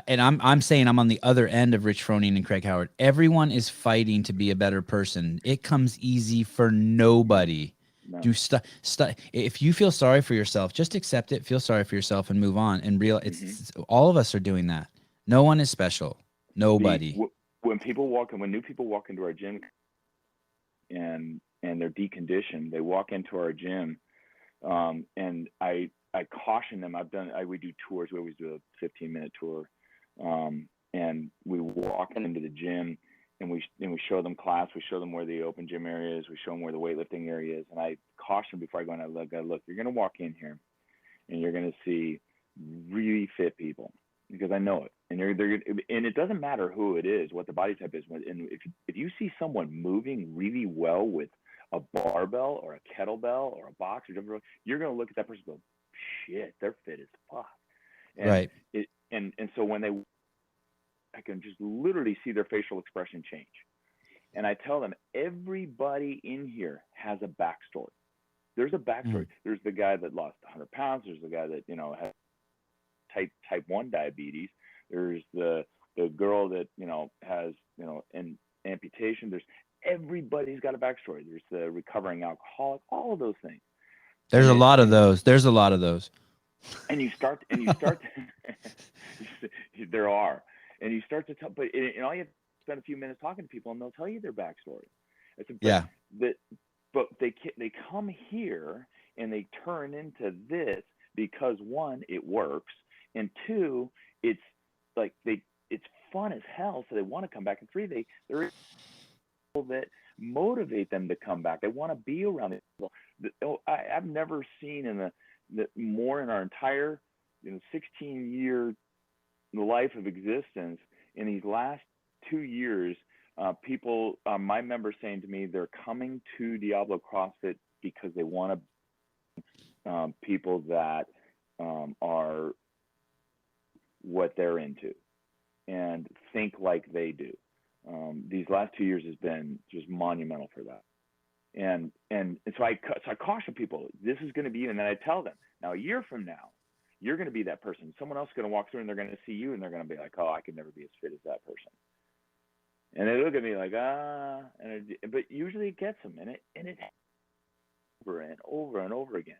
and I'm saying I'm on the other end of Rich Froning and Craig Howard. Everyone is fighting to be a better person. It comes easy for nobody. No. Do stuff. If you feel sorry for yourself, just accept it. Feel sorry for yourself and move on. And it's all of us are doing that. No one is special. Nobody. When new people walk into our gym. And they're deconditioned. They walk into our gym, and I caution them. We do tours. We always do a 15-minute tour, and we walk into the gym, we show them class, we show them where the open gym area is, we show them where the weightlifting area is, and I caution before I go in. I look, you're going to walk in here, and you're going to see really fit people, because I know it, and and it doesn't matter who it is, what the body type is. And if you see someone moving really well with a barbell or a kettlebell or a box or whatever, you're going to look at that person and go, shit, they're fit as fuck. And Right. And so when I can just literally see their facial expression change. And I tell them, everybody in here has a backstory. There's a backstory. There's the guy that lost 100 pounds. There's the guy that, has type 1 diabetes. There's the girl that, has, an amputation. Everybody's got a backstory. There's the recovering alcoholic, all of those things. There's a lot of those. And you start there are. And you start to tell, but all you have to spend a few minutes talking to people, and they'll tell you their backstory. But they come here and they turn into this because, one, it works, and two, it's like it's fun as hell, so they want to come back. And three, there are people that motivate them to come back. They want to be around people. I've never seen more in our entire 16-year life of existence, in these last 2 years, people, my members saying to me, they're coming to Diablo CrossFit because they want to people that are what they're into and think like they do. These last 2 years has been just monumental for that. And so I caution people, this is going to be, and then I tell them, now a year from now, you're going to be that person. Someone else is going to walk through, and they're going to see you, and they're going to be like, oh, I could never be as fit as that person. And they look at me like, but usually it gets them, and it over and over and over again,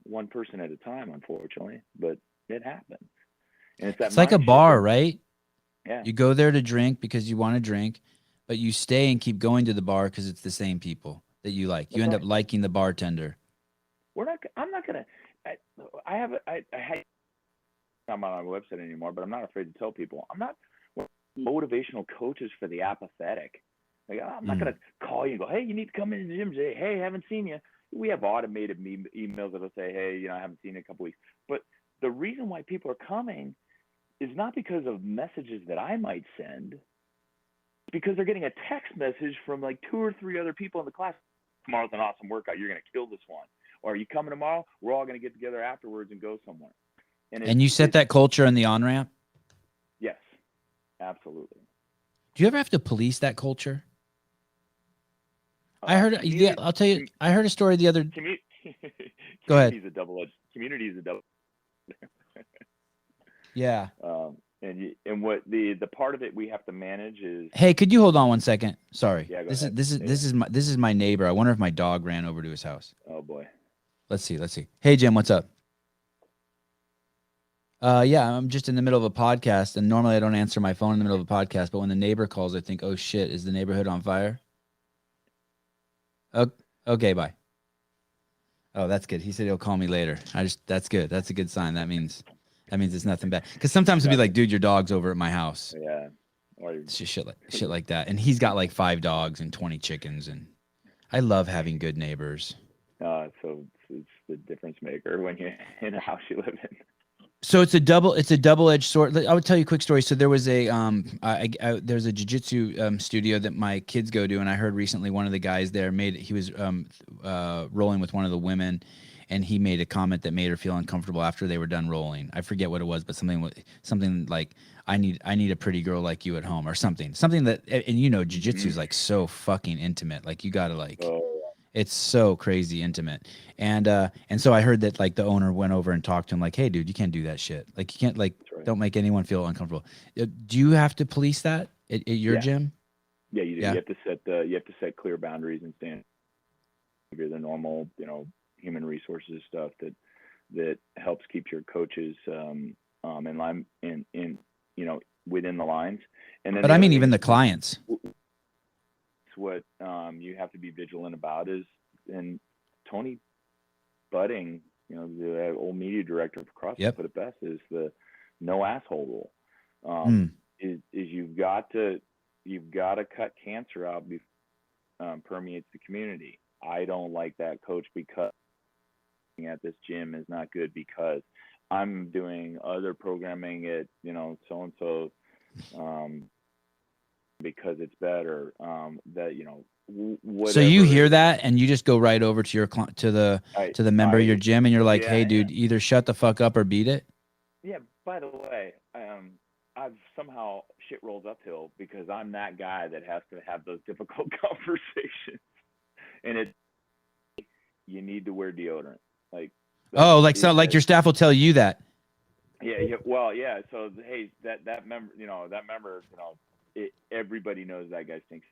one person at a time, unfortunately, but it happens. And it's like a bar, right? Yeah. You go there to drink because you want to drink, but you stay and keep going to the bar because it's the same people that you like. You end up liking the bartender. I'm not going to. I'm not on my website anymore, but I'm not afraid to tell people I'm not motivational coaches for the apathetic. Like, I'm not going to call you and go, hey, you need to come into the gym today. Hey, I haven't seen you. We have automated emails that'll say, hey, I haven't seen you in a couple weeks. But the reason why people are coming is not because of messages that I might send. It's because they're getting a text message from like 2 or 3 other people in the class. Tomorrow's an awesome workout. You're going to kill this one. Or are you coming tomorrow? We're all going to get together afterwards and go somewhere. And you set that culture in the on-ramp? Yes, absolutely. Do you ever have to police that culture? I heard. I'll tell you. I heard a story the other. Go ahead. Community is a double. Yeah. And what the part of it we have to manage is. Hey, could you hold on 1 second? Sorry. Yeah, this is my neighbor. I wonder if my dog ran over to his house. Oh boy. Let's see. Hey, Jim, what's up? Yeah, I'm just in the middle of a podcast, and normally I don't answer my phone in the middle of a podcast, but when the neighbor calls, I think, oh shit, is the neighborhood on fire? Okay, bye. Oh, that's good. He said he'll call me later. That's good. That's a good sign. That means it's nothing bad. Because sometimes it'll be like, dude, your dog's over at my house. Yeah. It's just shit like that. And he's got like 5 dogs and 20 chickens, and I love having good neighbors. So it's the difference maker when you're in a house you live in. So it's a double-edged sword. I would tell you a quick story. So there was there's a jiu-jitsu studio that my kids go to, and I heard recently one of the guys there he was rolling with one of the women, and he made a comment that made her feel uncomfortable after they were done rolling. I forget what it was, but something like, I need a pretty girl like you at home, or something that, and jiu-jitsu is like so fucking intimate. Like you gotta like. It's so crazy intimate. And so I heard that like the owner went over and talked to him like, hey dude, you can't do that shit. Like you can't don't make anyone feel uncomfortable. Do you have to police that at your gym? Yeah, you do. Yeah. You have to set clear boundaries and stand the normal, human resources stuff that helps keep your coaches in line in within the lines. And then, but I mean, even the clients. What you have to be vigilant about is, and Tony Budding, the old media director for CrossFit, put it best, is the no asshole rule. Is you've got to you've got to cut cancer out before permeates the community. I don't like that, coach, because at this gym is not good because I'm doing other programming at, so and so, because it's better. That, So you whatever hear it is. that and you just go right over to your to the member of your gym and you're like, hey, dude, either shut the fuck up or beat it. Yeah. By the way, I've somehow shit rolls uphill because I'm that guy that has to have those difficult conversations, and you need to wear deodorant. Like like your staff will tell you that. Yeah. Well, yeah. So hey, that member, everybody knows that guy stinks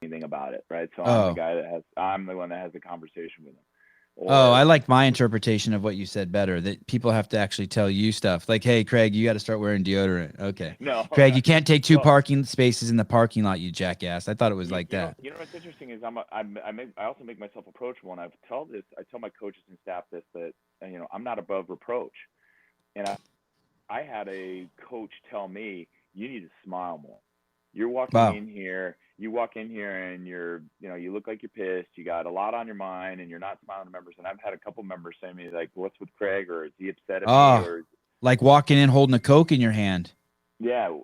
anything about it, right? So I'm the one that has the conversation with him. I like my interpretation of what you said better, that people have to actually tell you stuff like, hey, Craig, you got to start wearing deodorant. Okay. No, Craig, you can't take two parking spaces in the parking lot, you jackass. I thought it was like that. You know what's interesting is I also make myself approachable, and I tell my coaches and staff that I'm not above reproach, and I had a coach tell me, you need to smile more. You're walking in here, you walk in here and you look like you're pissed. You got a lot on your mind and you're not smiling to members. And I've had a couple members say to me, like, what's with Craig? Or is he upset at me? Or like walking in holding a Coke in your hand. Yeah.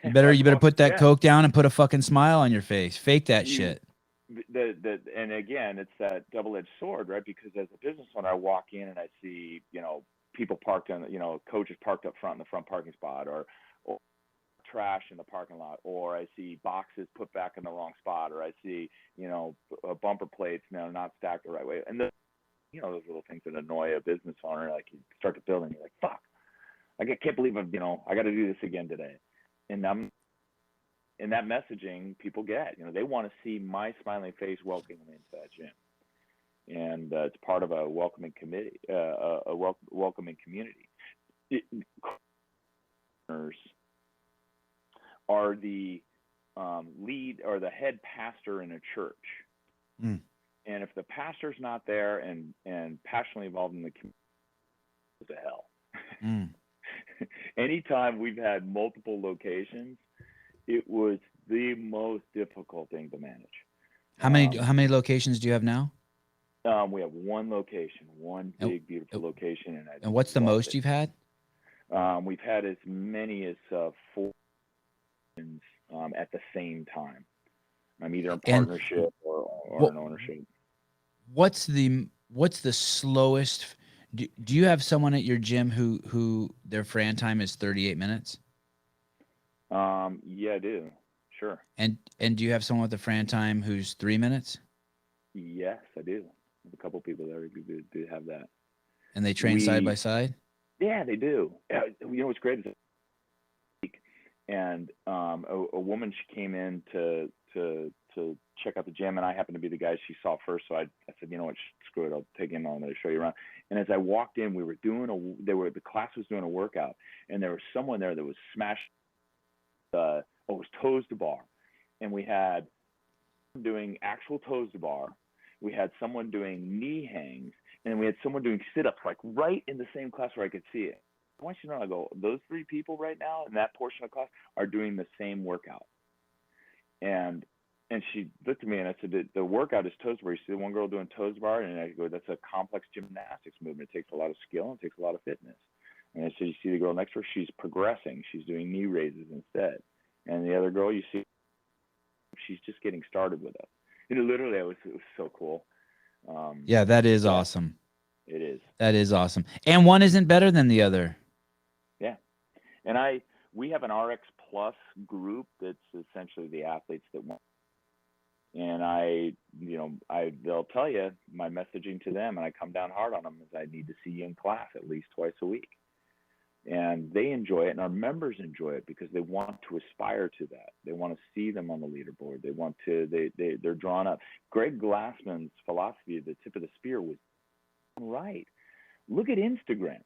You better put that Coke down and put a fucking smile on your face. Fake that shit. And again, it's that double-edged sword, right? Because as a business owner, I walk in and I see, people parked on, coaches parked up front in the front parking spot, or trash in the parking lot, or I see boxes put back in the wrong spot, or I see, bumper plates not stacked the right way. And those little things that annoy a business owner, like you start to build and you're like, fuck, I can't believe I got to do this again today. And in that messaging people get, they want to see my smiling face welcoming them into that gym. And it's part of a welcoming committee, welcoming community. Are the lead or the head pastor in a church. And if the pastor's not there and passionately involved in the community, it's a hell. Anytime we've had multiple locations, it was the most difficult thing to manage. How many locations do you have now? We have one location, one big, beautiful location. And what's the most you've had? We've had as many as 4 at the same time. I'm either in partnership or in ownership. What's the slowest? Do you have someone at your gym who their Fran time is 38 minutes? Yeah, I do. Sure. And do you have someone with a Fran time who's 3 minutes? Yes, I do. I have a couple people there who do have that. And they train side by side? Yeah, they do. What's great is and a woman, she came in to check out the gym, and I happened to be the guy she saw first, so I said, you know what, screw it, I'll take him on, I'll show you around. And as I walked in, the class was doing a workout, and there was someone there that was smashed. It was toes to bar, and we had doing actual toes to bar. We had someone doing knee hangs, and we had someone doing sit-ups, like right in the same class where I could see it. I want you to know, I go, those 3 people right now in that portion of class are doing the same workout. And she looked at me and I said, the workout is toes to bar. You see the one girl doing toes to bar? And I go, that's a complex gymnastics movement. It takes a lot of skill and it takes a lot of fitness. And I said, you see the girl next to her? She's progressing. She's doing knee raises instead. And the other girl, you see, she's just getting started with it. Literally, it was so cool. Yeah, that is awesome. It is. That is awesome. And one isn't better than the other. Yeah. And we have an RX Plus group that's essentially the athletes that want. And they'll tell you my messaging to them, and I come down hard on them, is I need to see you in class at least twice a week. And they enjoy it, and our members enjoy it because they want to aspire to that. They want to see them on the leaderboard. They want to. They're drawn up. Greg Glassman's philosophy, the tip of the spear, was right. Look at Instagram.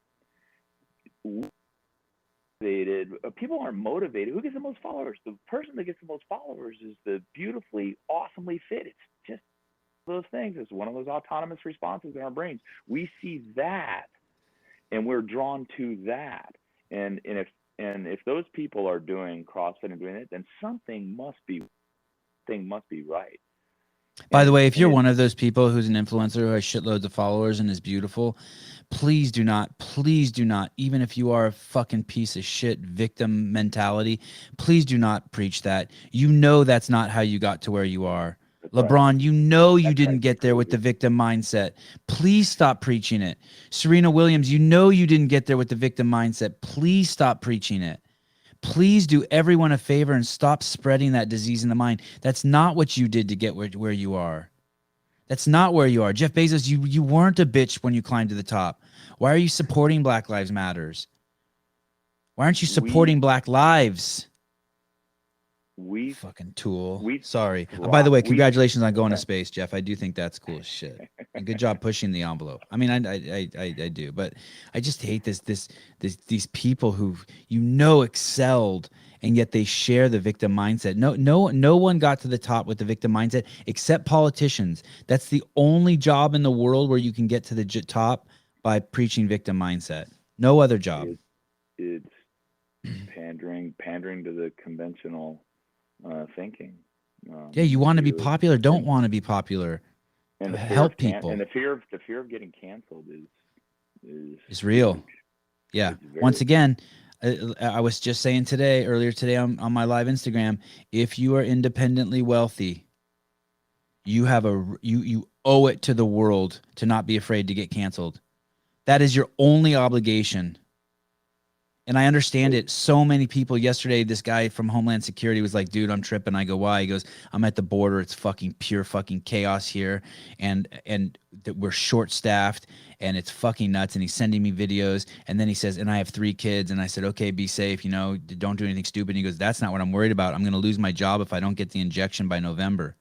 People aren't motivated. Who gets the most followers? The person that gets the most followers is the beautifully, awesomely fit. It's just those things. It's one of those autonomous responses in our brains. We see that, and we're drawn to that. And if And if those people are doing CrossFit and doing it, then something must be right. By the way, if you're And one of those people who's an influencer who has shitloads of followers and is beautiful, please do not, even if you are a fucking piece of shit, victim mentality, please do not preach that. You know that's not how you got to where you are. that's LeBron, right. you know you That's didn't right. get there with the victim mindset. Please stop preaching it. Serena Williams, you know you didn't get there with the victim mindset. Please stop preaching it. Please do everyone a favor and stop spreading that disease in the mind. That's not what you did to get where you are. That's not where you are. Jeff Bezos, you weren't a bitch when you climbed to the top. Why are you supporting Black Lives Matters? Why aren't you supporting Black lives? We Fucking tool. we Sorry. By the way, we congratulations on going to space, Jeff. I do think that's cool as shit. And good job pushing the envelope. I mean, I do, but I just hate these people who excelled, and yet they share the victim mindset. No one got to the top with the victim mindset except politicians. That's the only job in the world where you can get to the top by preaching victim mindset. No other job. It's pandering to the conventional thinking. Yeah, you want to be popular. Don't want to be popular. And help people. And the fear of getting canceled is real. huge. Yeah. Once again, I was just saying earlier today on my live Instagram, if you are independently wealthy, you have you owe it to the world to not be afraid to get canceled. That is your only obligation. And I understand it. So many people yesterday, this guy from Homeland Security was like, dude, I'm tripping. I go, why? He goes, I'm at the border. It's fucking pure fucking chaos here. And we're short staffed and it's fucking nuts. And he's sending me videos. And then he says, and I have 3 kids. And I said, okay, be safe. Don't do anything stupid. And he goes, that's not what I'm worried about. I'm going to lose my job if I don't get the injection by November.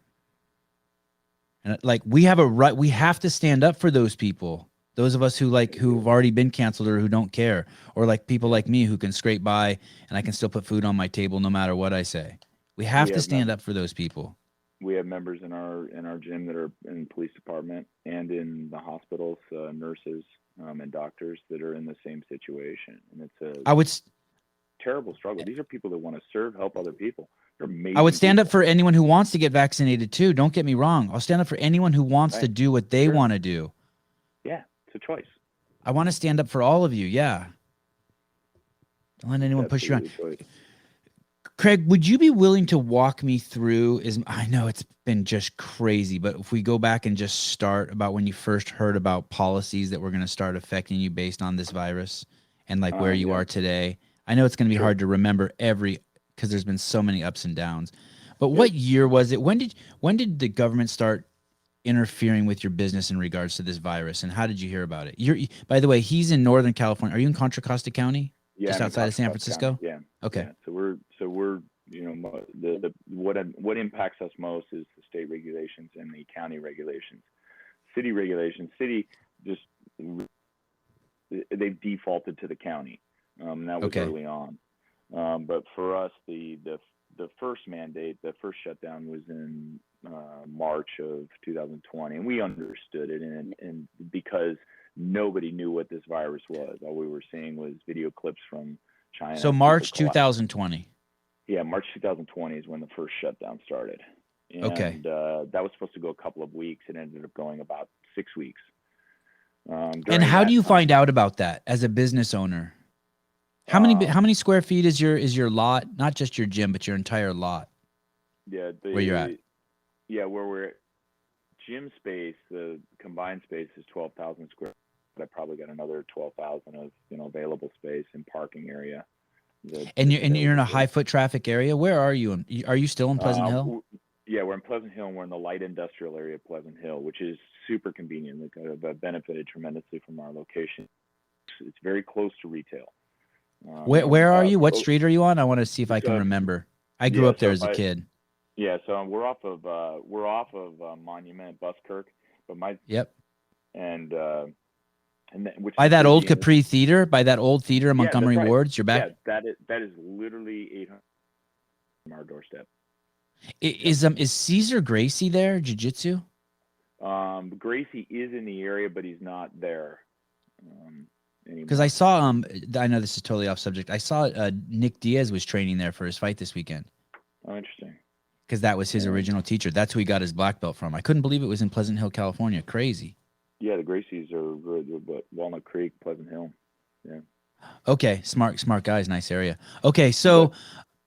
And like, we have a right. We have to stand up for those people. Those of us who've already been canceled or who don't care, or like people like me who can scrape by and I can still put food on my table no matter what I say. We have to stand up for those people. We have members in our gym that are in the police department and in the hospitals, nurses and doctors that are in the same situation, and it's a terrible struggle. These are people that want to serve, help other people. They're amazing. I would stand up for anyone who wants to get vaccinated too. Don't get me wrong. I'll stand up for anyone who wants to do what they want to do. Yeah. It's a choice. I want to stand up for all of you. Yeah. Don't let anyone push you around. Craig, would you be willing to walk me through? I know it's been just crazy, but if we go back and just start about when you first heard about policies that were going to start affecting you based on this virus and like where you are today. I know it's going to be hard to remember because there's been so many ups and downs. But what year was it? When did the government start interfering with your business in regards to this virus, and how did you hear about it? By the way, he's in Northern California. Are you in Contra Costa County? Yeah, just outside of San Francisco. County. Yeah. Okay. Yeah. So we're what impacts us most is the state regulations and the county regulations. City regulations. City just they've defaulted to the county. That was early on. But for us, the first mandate, the first shutdown was in March of 2020, and we understood it, and because nobody knew what this virus was, all we were seeing was video clips from China. So March 2020. Yeah, March 2020 is when the first shutdown started. And, that was supposed to go a couple of weeks. It ended up going about 6 weeks. And how do you find out about that as a business owner? How many square feet is your lot? Not just your gym, but your entire lot. Yeah, where you're at. Yeah, where we're at. Gym space, the combined space is 12,000 square. But I probably got another 12,000 of available space and parking area. And you're in a high foot traffic area. Where are you? Are you still in Pleasant Hill? Yeah, we're in Pleasant Hill, and we're in the light industrial area of Pleasant Hill, which is super convenient. We've benefited tremendously from our location. It's very close to retail. Where are you? What street are you on? I want to see if I can remember. I grew up there as a kid. Yeah, so we're off of Monument, Buskirk, but which by that old Capri Theater, by that old theater in Montgomery Wards, you're back. Yeah, that is literally 800 from our doorstep. Is Cesar Gracie there? Jiu-Jitsu? Gracie is in the area, but he's not there. anymore. Because I saw I know this is totally off subject. I saw Nick Diaz was training there for his fight this weekend. Oh, interesting. Because that was his original teacher. That's who he got his black belt from. I couldn't believe it was in Pleasant Hill, California. Crazy. Yeah, the Gracies are good, but Walnut Creek, Pleasant Hill. Yeah. Okay, smart guys, nice area. Okay, so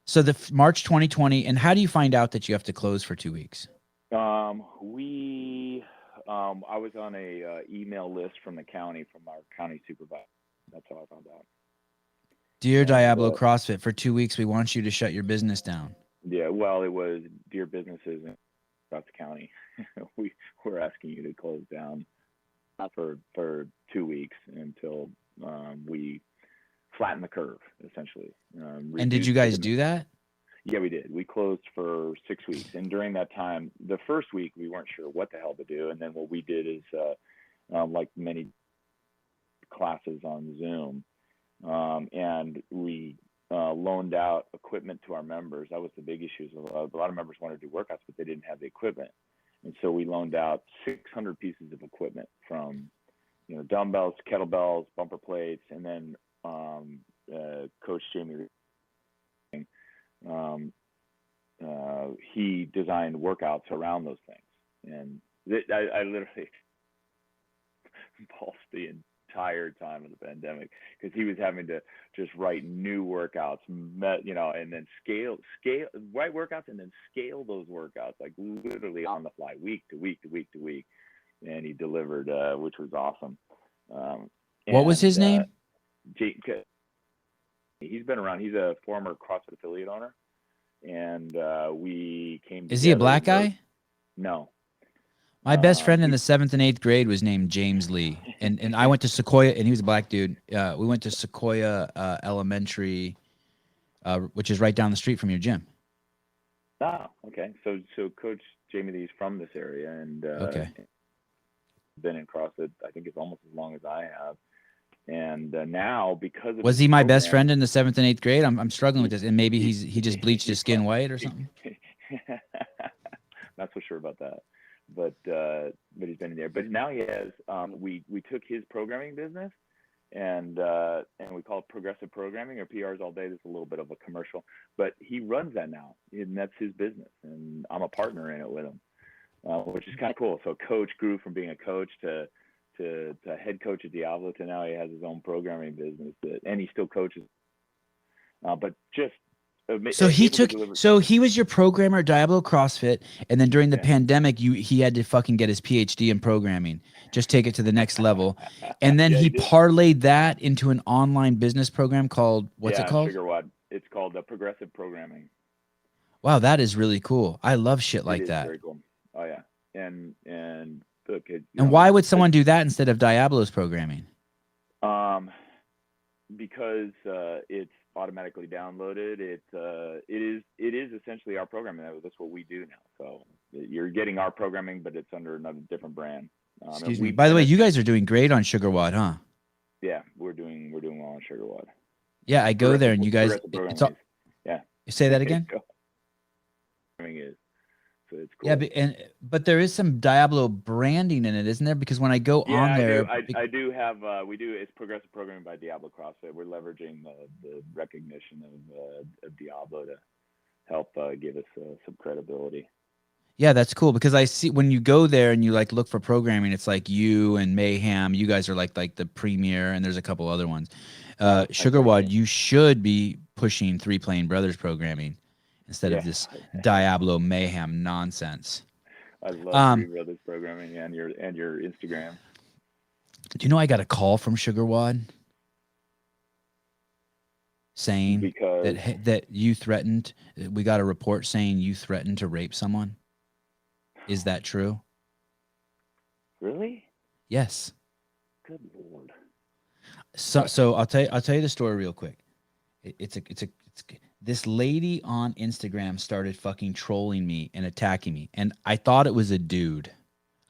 the March 2020, and how do you find out that you have to close for 2 weeks? I was on a email list from the county, from our county supervisor. That's how I found out. Dear Diablo CrossFit, for 2 weeks we want you to shut your business down. Yeah, well, it was dear businesses in Scotts County. We're asking you to close down for 2 weeks until we flatten the curve, essentially. And did you guys do that? Yeah, we did. We closed for 6 weeks. And during that time, the first week, we weren't sure what the hell to do. And then what we did is, like many classes on Zoom, and we loaned out equipment to our members. That was the big issue. A lot of members wanted to do workouts, but they didn't have the equipment. And so we loaned out 600 pieces of equipment, from, dumbbells, kettlebells, bumper plates, and then Coach Jamie, he designed workouts around those things. And I literally pulsed the entire time of the pandemic, because he was having to just write new workouts, and then write workouts and then scale those workouts, like literally on the fly, week to week to week to week. And he delivered, which was awesome. What was his name? He's been around. He's a former CrossFit affiliate owner. And we came together. Is he a black guy? No. My best friend in the 7th and 8th grade was named James Lee. And I went to Sequoia, and he was a black dude. We went to Sequoia Elementary, which is right down the street from your gym. Ah, okay. So Coach Jamie Lee's from this area, and okay. Been in CrossFit, I think it's almost as long as I have. And now, because of was he my best friend in the 7th and 8th grade? I'm struggling with this, and maybe he just bleached his skin white or something. Not so sure about that, but he's been in there. But now he has. We took his programming business, and we call it progressive programming, or PRs all day. There's a little bit of a commercial, but he runs that now, and that's his business, and I'm a partner in it with him, which is kind of cool. So Coach grew from being a coach to head coach at Diablo to now he has his own programming business, and he still coaches. But just so he was your programmer at Diablo CrossFit, and then during the pandemic, he had to fucking get his PhD in programming, just take it to the next level, and then he parlayed that into an online business program called what's it called? SugarWOD. It's called Progressive Programming. Wow, that is really cool. I love shit like that. Very cool. Oh yeah, and look, and why would someone do that instead of Diablo's programming? Because it's automatically downloaded. It is essentially our programming. That's what we do now. So you're getting our programming, but it's under another different brand. Excuse me. By the way, you guys are doing great on SugarWOD, huh? Yeah, we're doing well on SugarWOD. Yeah, I go there and you guys. Yeah. You say that again. Is. So it's cool. Yeah, but there is some Diablo branding in it, isn't there? Because when I go on there, I do have. We do. It's progressive programming by Diablo CrossFit. We're leveraging the recognition of Diablo to help give us some credibility. Yeah, that's cool, because I see when you go there and you like look for programming, it's like you and Mayhem. You guys are like the premier, and there's a couple other ones. SugarWOD, you should be pushing 3 Plane Brothers programming instead of this Diablo Mayhem nonsense. I love 3 Brothers programming and your Instagram. Do you know I got a call from SugarWOD saying that you threatened? We got a report saying you threatened to rape someone. Is that true? Really? Yes. Good Lord. So I'll tell you the story real quick. It's this lady on Instagram started fucking trolling me and attacking me, and I thought it was a dude.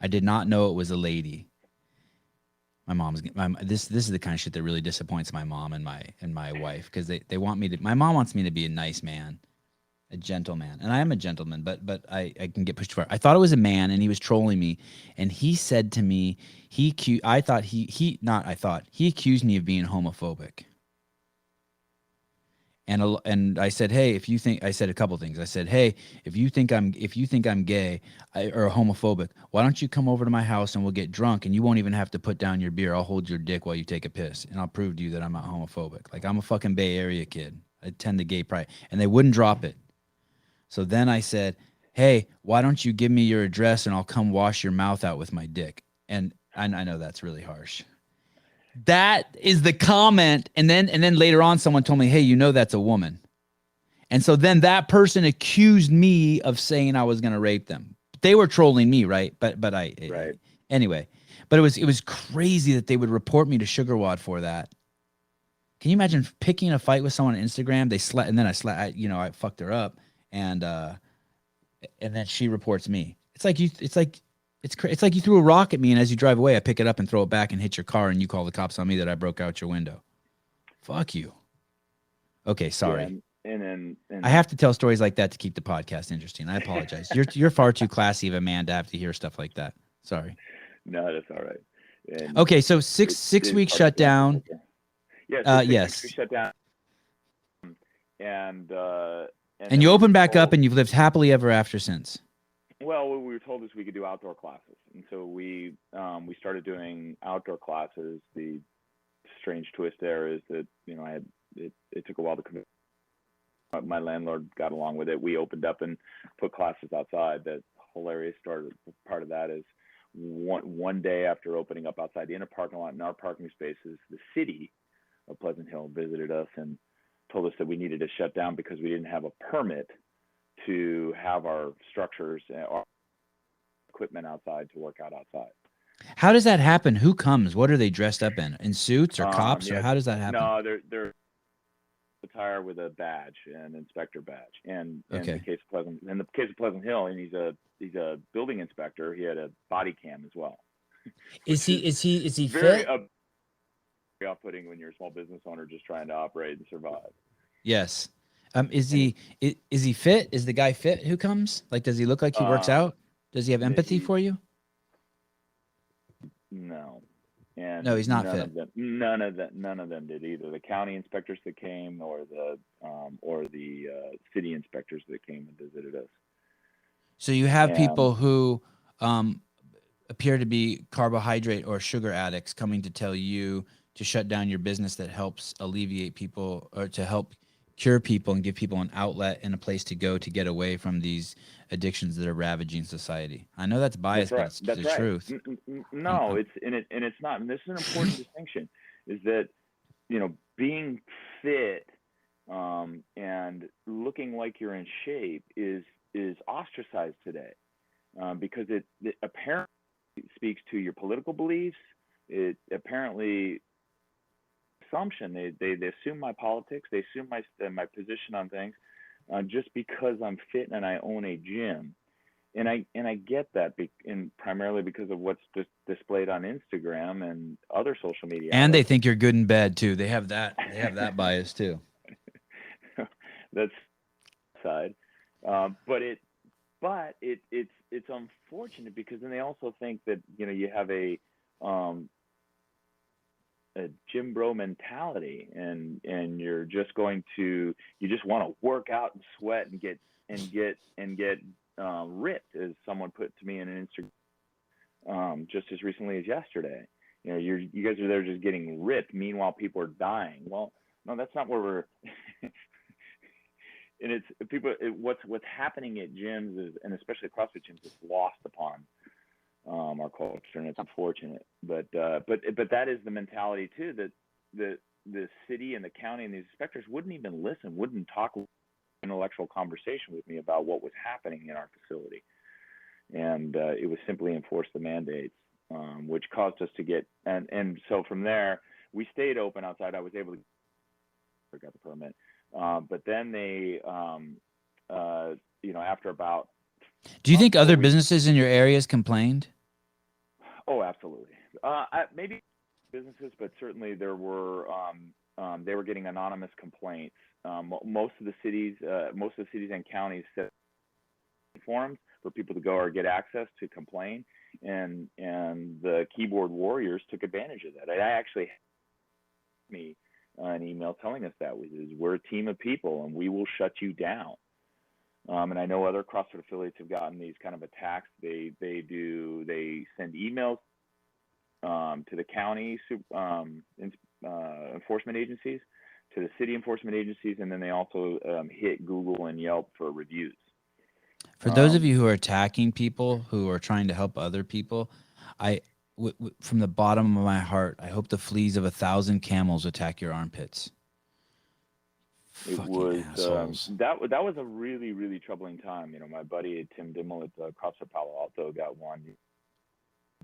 I did not know it was a lady. This is the kind of shit that really disappoints my mom and my wife, because they want me to. My mom wants me to be a nice man. A gentleman, and I am a gentleman, but I can get pushed too far. I thought it was a man, and he was trolling me, and he said to me, I thought he not I thought he accused me of being homophobic. And I said, hey, if you think, I said a couple things. I said, hey, if you think I'm gay or homophobic, why don't you come over to my house and we'll get drunk and you won't even have to put down your beer. I'll hold your dick while you take a piss, and I'll prove to you that I'm not homophobic. Like, I'm a fucking Bay Area kid. I attend the gay pride, and they wouldn't drop it. So then I said, hey, why don't you give me your address and I'll come wash your mouth out with my dick? And I know that's really harsh. That is the comment. And then later on, someone told me, hey, that's a woman. And so then that person accused me of saying I was going to rape them. They were trolling me, right? Right. Anyway, but it was crazy that they would report me to Sugar Wad for that. Can you imagine picking a fight with someone on Instagram? They slept, and then I fucked her up, and then she reports me. It's like you threw a rock at me, and as you drive away, I pick it up and throw it back and hit your car, and you call the cops on me that I broke out your window. Fuck you. Okay, sorry. Yeah, and I have to tell stories like that to keep the podcast interesting. I apologize. You're far too classy of a man to have to hear stuff like that. Sorry. No, that's all right. And okay, so six weeks shut down. Yeah, yes. 6 weeks shut down. And you opened back up, and you've lived happily ever after since. Well, what we were told is we could do outdoor classes, and so we started doing outdoor classes. The strange twist there is that it took a while to commit. My landlord got along with it. We opened up and put classes outside. The hilarious part of that is one day after opening up outside the inner parking lot in our parking spaces, the city of Pleasant Hill visited us and told us that we needed to shut down because we didn't have a permit to have our structures, our equipment outside to work out outside. How does that happen? Who comes? What are they dressed up in suits or cops, or how does that happen? No, they're attire with a badge, an inspector badge. And in the case of Pleasant Hill, and he's a building inspector, he had a body cam as well. Is he very fit? Very off-putting when you're a small business owner just trying to operate and survive. Yes. Is he fit? Is the guy fit who comes? Like, does he look like he works out? Does he have empathy for you? No. And no, he's not none fit. Of them, none of them did either. The county inspectors that came, or the city inspectors that came and visited us. So you have people who appear to be carbohydrate or sugar addicts coming to tell you to shut down your business that helps alleviate people, or to help cure people and give people an outlet and a place to go to get away from these addictions that are ravaging society. I know that's biased, but it's the truth. No, it's not. And this is an important distinction: is that being fit and looking like you're in shape is ostracized today because it apparently speaks to your political beliefs. It apparently assumption they assume my politics, they assume my position on things just because I'm fit and I own a gym. And I get that, and primarily because of what's displayed on Instagram and other social media. And they think you're good in bed too. They have that bias too. That's side, but it's unfortunate because then they also think that you have a gym bro mentality, and you just want to work out and sweat and get ripped, as someone put to me in an Instagram just as recently as yesterday. You guys are there just getting ripped. Meanwhile, people are dying. Well, no, that's not where we're. And it's people. What's happening at gyms is, and especially CrossFit gyms, is lost upon our culture, and it's unfortunate. But that is the mentality too. That the city and the county and these inspectors wouldn't even listen, wouldn't talk intellectual conversation with me about what was happening in our facility, and it was simply enforce the mandates, which caused us to get and so from there we stayed open outside. I was able to got the permit, but then they after about. Do you think other businesses in your areas complained? Oh, absolutely. Maybe businesses, but certainly there were they were getting anonymous complaints most of the cities and counties set forums for people to go or get access to complain, and the keyboard warriors took advantage of that. I actually had me an email telling us that we're a team of people and we will shut you down. And I know other CrossFit affiliates have gotten these kind of attacks. They send emails to the county enforcement agencies, to the city enforcement agencies, and then they also hit Google and Yelp for reviews. For those of you who are attacking people who are trying to help other people, from the bottom of my heart, I hope the fleas of 1,000 camels attack your armpits. It Fucking was assholes. that was a really, really troubling time. You know, my buddy Tim Dimmel at CrossFit Palo Alto got one. He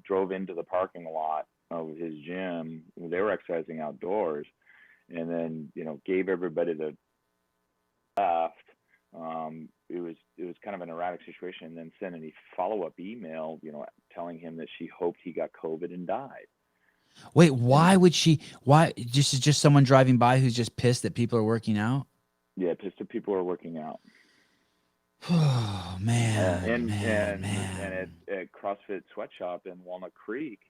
drove into the parking lot of his gym. They were exercising outdoors, and then gave everybody the left. It was kind of an erratic situation, and then sent a follow-up email, telling him that she hoped he got COVID and died. Wait, why would she? Why? Just someone driving by who's just pissed that people are working out? Yeah, pissed that people are working out. Oh man, and man. at CrossFit Sweatshop in Walnut Creek,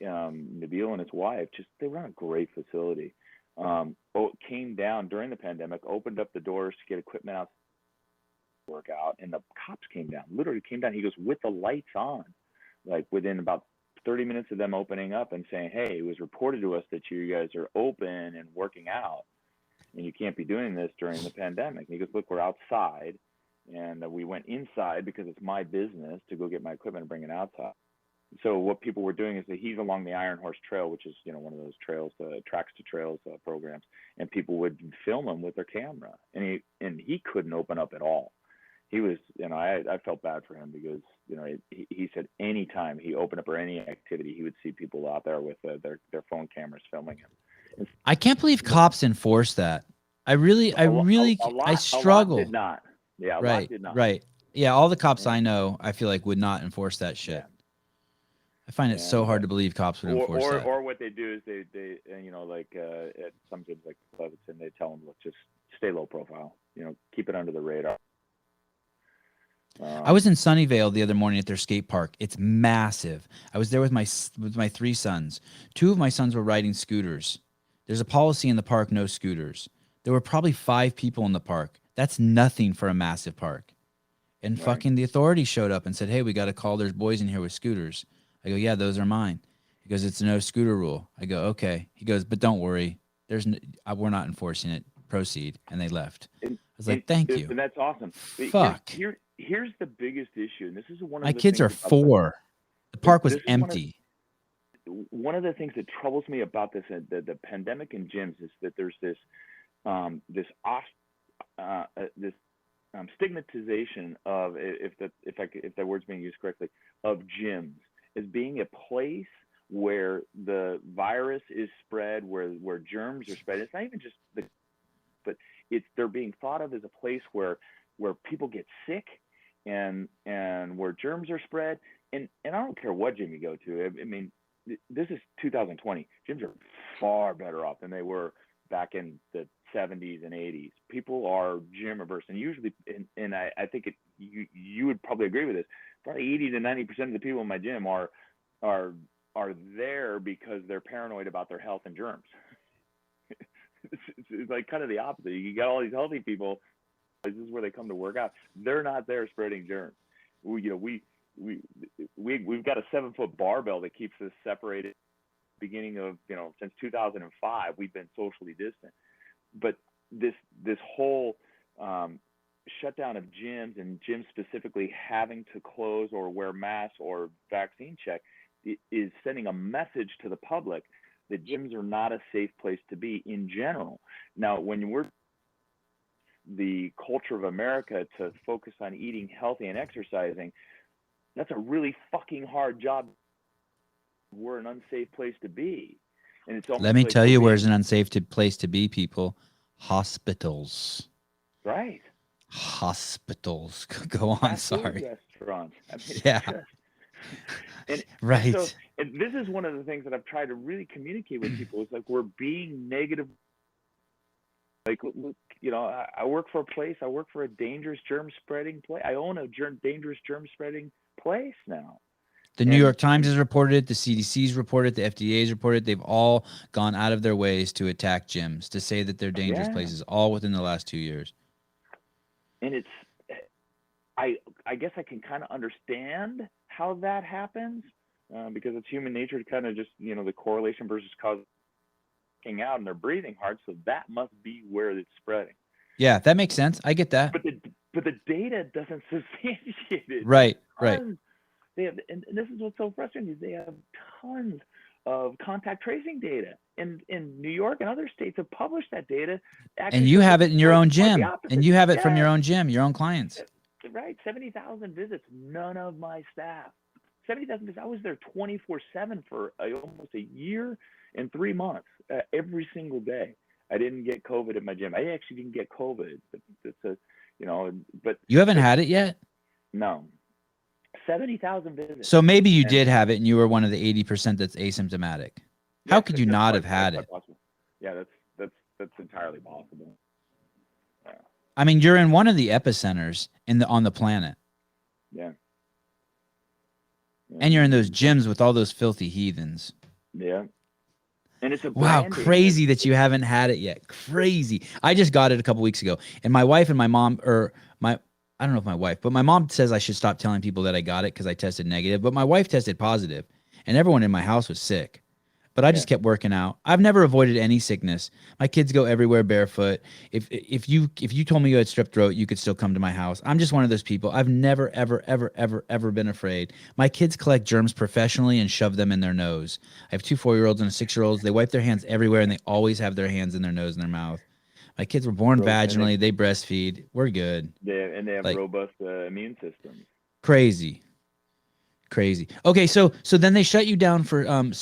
Nabil and his wife they run a great facility. Came down during the pandemic, opened up the doors to get equipment out, work out, and the cops literally came down. He goes, with the lights on, like within about 30 minutes of them opening up and saying, hey, it was reported to us that you guys are open and working out and you can't be doing this during the pandemic. And he goes, look, we're outside, and we went inside because it's my business to go get my equipment and bring it outside. So what people were doing is that he's along the Iron Horse Trail, which is one of those trails, tracks to trails programs, and people would film him with their camera, and he couldn't open up at all. He was, I felt bad for him because he said anytime he opened up or any activity, he would see people out there with their phone cameras filming him. I can't believe cops enforce that. I struggle. A lot did not. Yeah, a right, lot did not. Right. Yeah, all the cops I know, I feel like would not enforce that shit. Yeah. I find it so hard to believe cops would enforce that. Or what they do is they like at some gyms like Levinson, they tell them, look, just stay low profile. Keep it under the radar. I was in Sunnyvale the other morning at their skate park. It's massive. I was there with my 3 sons. 2 of my sons were riding scooters. There's a policy in the park, no scooters. There were probably 5 people in the park. That's nothing for a massive park. And fucking the authorities showed up and said, hey, we got to call, there's boys in here with scooters. I go, yeah, those are mine. He goes, it's a no scooter rule. I go, okay. He goes, but don't worry. We're not enforcing it. Proceed. And they left. I was like, thank you. And that's awesome. Fuck. Here's the biggest issue, and this is one of my the kids are 4. The park was empty. One of the things that troubles me about this, the pandemic in gyms, is that there's this stigmatization of, if that word's being used correctly, of gyms as being a place where the virus is spread, where germs are spread. It's not even just but they're being thought of as a place where people get sick and where germs are spread. And I don't care what gym you go to. I mean, this is 2020. Gyms are far better off than they were back in the 70s and 80s. People are gym averse, and usually, and I think you would probably agree with this. Probably 80 to 90% of the people in my gym are there because they're paranoid about their health and germs. It's like kind of the opposite. You got all these healthy people. This is where they come to work out. They're not there spreading germs. We've got a 7-foot barbell that keeps us separated. Beginning of since 2005, we've been socially distant. But this whole shutdown of gyms, and gyms specifically having to close or wear masks or vaccine check, is sending a message to the public that gyms are not a safe place to be in general. Now, when we're the culture of America to focus on eating healthy and exercising, that's a really fucking hard job. We're an unsafe place to be. And it's almost Let me tell you where's an unsafe place to be, people. Hospitals. Right. Hospitals. Go on, sorry. Restaurants. I mean, yeah. Right. And this is one of the things that I've tried to really communicate with people. Is like, we're being negative. Like, I work for a place. I work for a dangerous germ spreading place. I own a dangerous germ spreading place now. The New York Times has reported it. The CDC's reported it. The FDA's reported it. They've all gone out of their ways to attack gyms, to say that they're dangerous places, all within the last 2 years. And I guess I can kind of understand how that happens because it's human nature to kind of just, the correlation versus cause out and they're breathing hard. So that must be where it's spreading. Yeah, that makes sense. I get that. But the data doesn't substantiate it. Right, right. They have, and this is what's so frustrating, is they have tons of contact tracing data in New York and other states have published that data. And you have it in your own gym. And you have it from your own gym, your own clients. Right. 70,000 visits. None of my staff. 70,000 visits. I was there 24/7 for almost a year and 3 months, every single day. I didn't get COVID at my gym. I actually didn't get COVID. But you haven't had it yet? No. 70,000 visits. So maybe you did have it and you were one of the 80% that's asymptomatic. How could you not have had it? Yeah, that's entirely possible. Yeah. I mean, you're in one of the epicenters on the planet. Yeah. And you're in those gyms with all those filthy heathens. Yeah. And it's crazy that you haven't had it yet. Crazy. I just got it a couple weeks ago. And my wife and my mom, I don't know if my wife, but my mom says I should stop telling people that I got it because I tested negative. But my wife tested positive, and everyone in my house was sick. But I just kept working out. I've never avoided any sickness. My kids go everywhere barefoot. If you told me you had strep throat, you could still come to my house. I'm just one of those people. I've never, ever, ever, ever, ever been afraid. My kids collect germs professionally and shove them in their nose. I have 2 4-year-olds and a 6-year-old. They wipe their hands everywhere, and they always have their hands in their nose and their mouth. My kids were born vaginally. They breastfeed. We're good. They have robust immune systems. Crazy. Okay, so then they shut you down for 2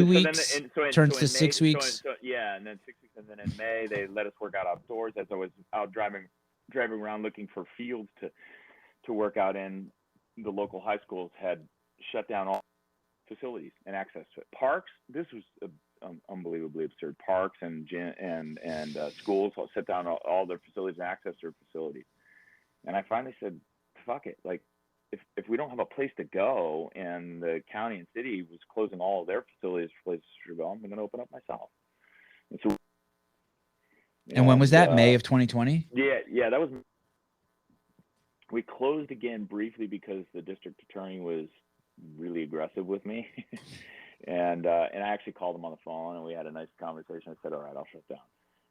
weeks turns to 6 weeks. And then 6 weeks, and then in May they let us work out outdoors. As I was out driving around looking for fields to work out in, the local high schools had shut down all facilities and access to it. Parks. This was unbelievably absurd. Parks and schools all shut down all their facilities and access to their facilities. And I finally said, "Fuck it!" Like, if we don't have a place to go, and the county and city was closing all of their facilities for places to go, I'm going to open up myself. And so. And when was that? May of 2020? Yeah, that was. We closed again briefly because the district attorney was really aggressive with me. And I actually called him on the phone and we had a nice conversation. I said, "All right, I'll shut down."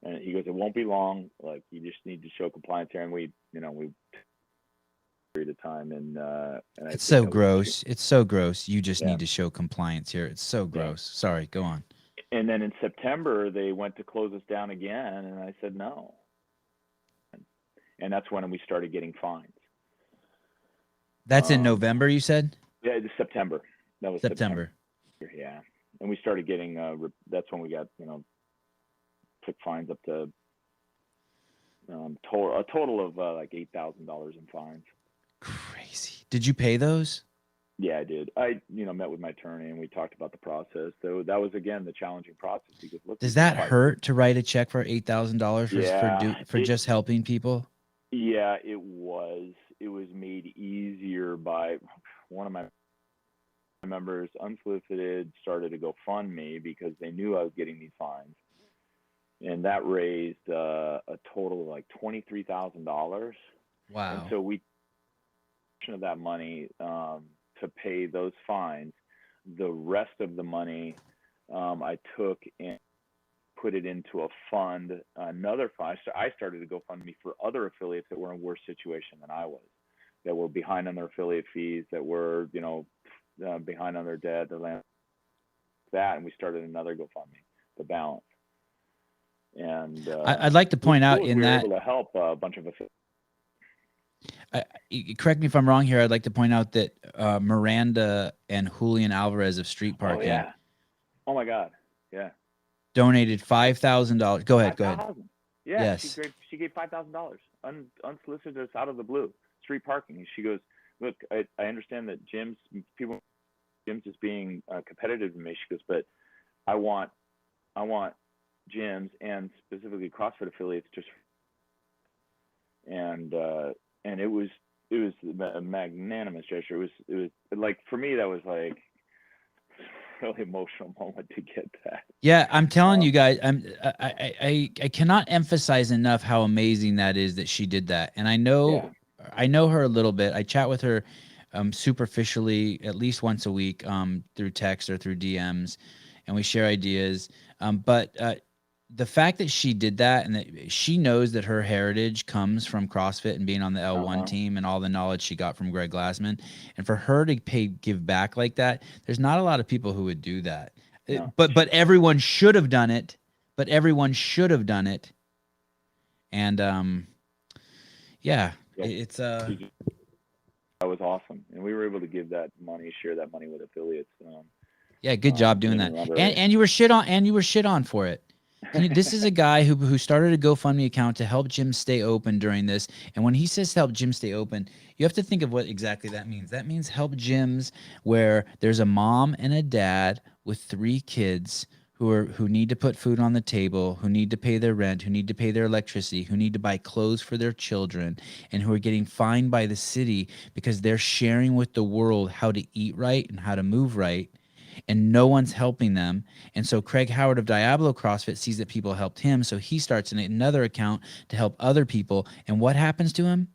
And he goes, "It won't be long. Like, you just need to show compliance here." And we period of time. And it's so gross. It's so gross. You just need to show compliance here. It's so gross. Sorry, go on. And then in September, they went to close us down again. And I said, no. And that's when we started getting fines. That's in November, you said? Yeah, it's September. That was September. Yeah. And we started getting, that's when we got, took fines up to a total of like $8,000 in fines. Crazy. Did you pay those? Yeah, I did. I, met with my attorney and we talked about the process. So that was, again, the challenging process. Because does that hurt to write a check for $8,000 for just helping people? Yeah, it was. It was made easier by one of my members, unsolicited, started to GoFundMe because they knew I was getting these fines. And that raised a total of like $23,000. Wow. And so we of that money to pay those fines. The rest of the money I took and put it into a fund, another fund. I started to GoFundMe for other affiliates that were in a worse situation than I was, that were behind on their affiliate fees, that were, behind on their debt, their land, and we started another GoFundMe, the balance. And I'd like to point out in that we were able to help a bunch of affiliates. Correct me if I'm wrong here. I'd like to point out that Miranda and Julian Alvarez of Street Parking. Oh, yeah. Oh my God. Yeah. Donated $5,000. Go ahead. Yeah. Yes. She gave $5,000 unsolicited, out of the blue. Street Parking. She goes, "Look, I understand that gyms is being competitive in me." She goes, "But I want gyms and specifically CrossFit affiliates and it was a magnanimous gesture. It was like, for me, that was like a really emotional moment to get that. Yeah, I'm telling you guys, I cannot emphasize enough how amazing that is that she did that. And I know her a little bit. I chat with her superficially at least once a week through text or through DMs, and we share ideas. But the fact that she did that, and that she knows that her heritage comes from CrossFit and being on the L1 team and all the knowledge she got from Greg Glassman, and for her to give back like that, there's not a lot of people who would do that. No. But everyone should have done it. But everyone should have done it. And it's that was awesome, and we were able to give that money, share that money with affiliates. Good job doing that. And you were shit on for it. This is a guy who started a GoFundMe account to help gyms stay open during this. And when he says help gyms stay open, you have to think of what exactly that means. That means help gyms where there's a mom and a dad with 3 kids who need to put food on the table, who need to pay their rent, who need to pay their electricity, who need to buy clothes for their children, and who are getting fined by the city because they're sharing with the world how to eat right and how to move right. And no one's helping them. And so Craig Howard of Diablo CrossFit sees that people helped him. So he starts another account to help other people. And what happens to him?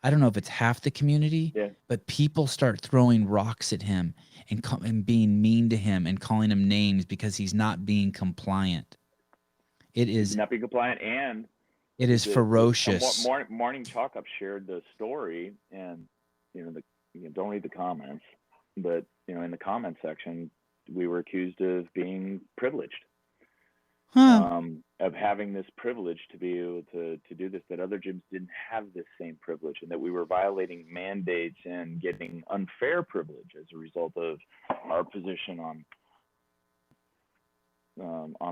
I don't know if it's half the community, but people start throwing rocks at him and being mean to him and calling him names because he's not being compliant. He's not being compliant, and it is ferocious. Morning Chalk Up shared the story, and don't read the comments, but in the comment section, we were accused of being privileged, of having this privilege to be able to do this, that other gyms didn't have this same privilege, and that we were violating mandates and getting unfair privilege as a result of our position on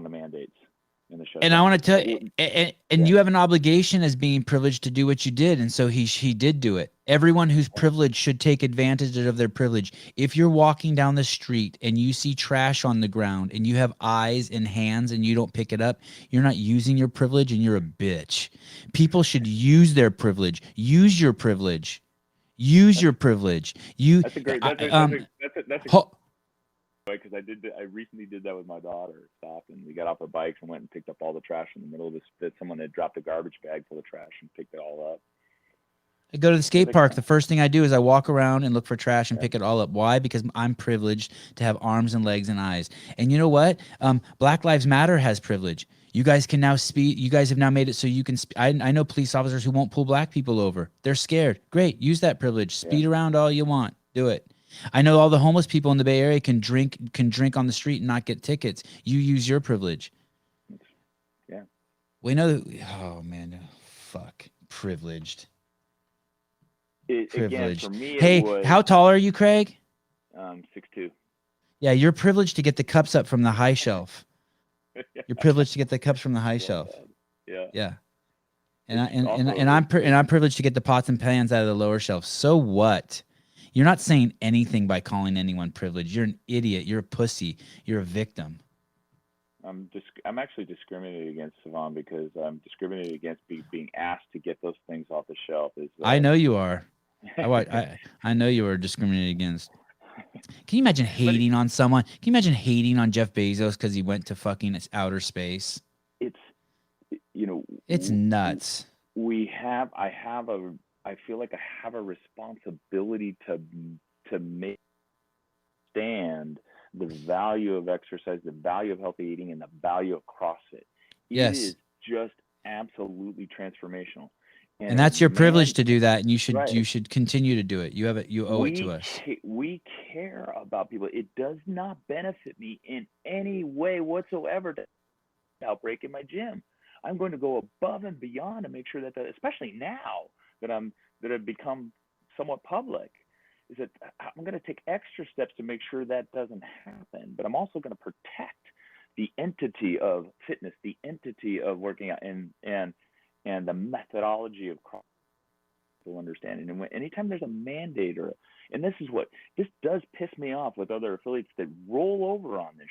the mandates. And I want to tell you, and you have an obligation as being privileged to do what you did, and so he did do it. Everyone who's privileged should take advantage of their privilege. If you're walking down the street and you see trash on the ground and you have eyes and hands and you don't pick it up, you're not using your privilege and you're a bitch. People should use their privilege. Use your privilege. Use your privilege. That's a great. That's because I recently did that with my daughter. Stopped and we got off our bikes and went and picked up all the trash in the middle of this. That someone had dropped a garbage bag full of trash and picked it all up. I go to the skate park. The first thing I do is I walk around and look for trash and pick it all up. Why? Because I'm privileged to have arms and legs and eyes. And you know what? Black Lives Matter has privilege. You guys can now speed. You guys have now made it so you can. I know police officers who won't pull black people over. They're scared. Great. Use that privilege. Speed around all you want. Do it. I know all the homeless people in the Bay Area can drink on the street and not get tickets. You use your privilege. Yeah. We know. Oh man, fuck, privileged. Privileged. Again, for me, hey, how tall are you, Craig? 6'2". Yeah, you're privileged to get the cups up from the high shelf. You're privileged to get the cups from the high shelf. Yeah. Yeah. And I'm privileged to get the pots and pans out of the lower shelf. So what? You're not saying anything by calling anyone privileged. You're an idiot. You're a pussy. You're a victim. I'm actually discriminated against, Sevan, because I'm discriminated against being asked to get those things off the shelf. I know you are. I know you are discriminated against. Can you imagine hating on someone? Can you imagine hating on Jeff Bezos because he went to fucking outer space? It's nuts. I feel like I have a responsibility to make stand the value of exercise, the value of healthy eating, and the value of CrossFit. It is just absolutely transformational. And that's your privilege to do that, and you should continue to do it. You have it. You owe it to us. We care about people. It does not benefit me in any way whatsoever to outbreak in my gym. I'm going to go above and beyond to make sure that, especially now that I've become somewhat public, is that I'm going to take extra steps to make sure that doesn't happen. But I'm also going to protect the entity of fitness, the entity of working out, and the methodology of CrossFit understanding. And anytime there's a mandate and this does piss me off with other affiliates that roll over on this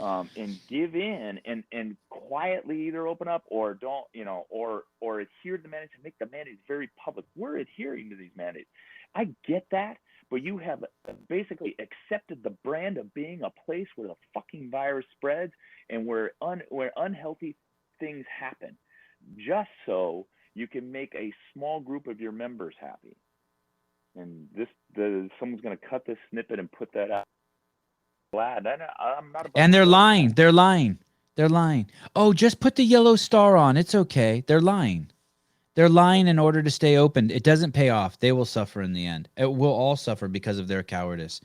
and give in and quietly either open up or don't, or adhere to the mandates and make the mandates very public. We're adhering to these mandates. I get that, but you have basically accepted the brand of being a place where the fucking virus spreads and where unhealthy things happen, just so you can make a small group of your members happy. And someone's going to cut this snippet and put that out. I'm not about. And they're lying. They're lying. They're lying. Oh, just put the yellow star on. It's okay. They're lying. They're lying in order to stay open. It doesn't pay off. They will suffer in the end. It will all suffer because of their cowardice.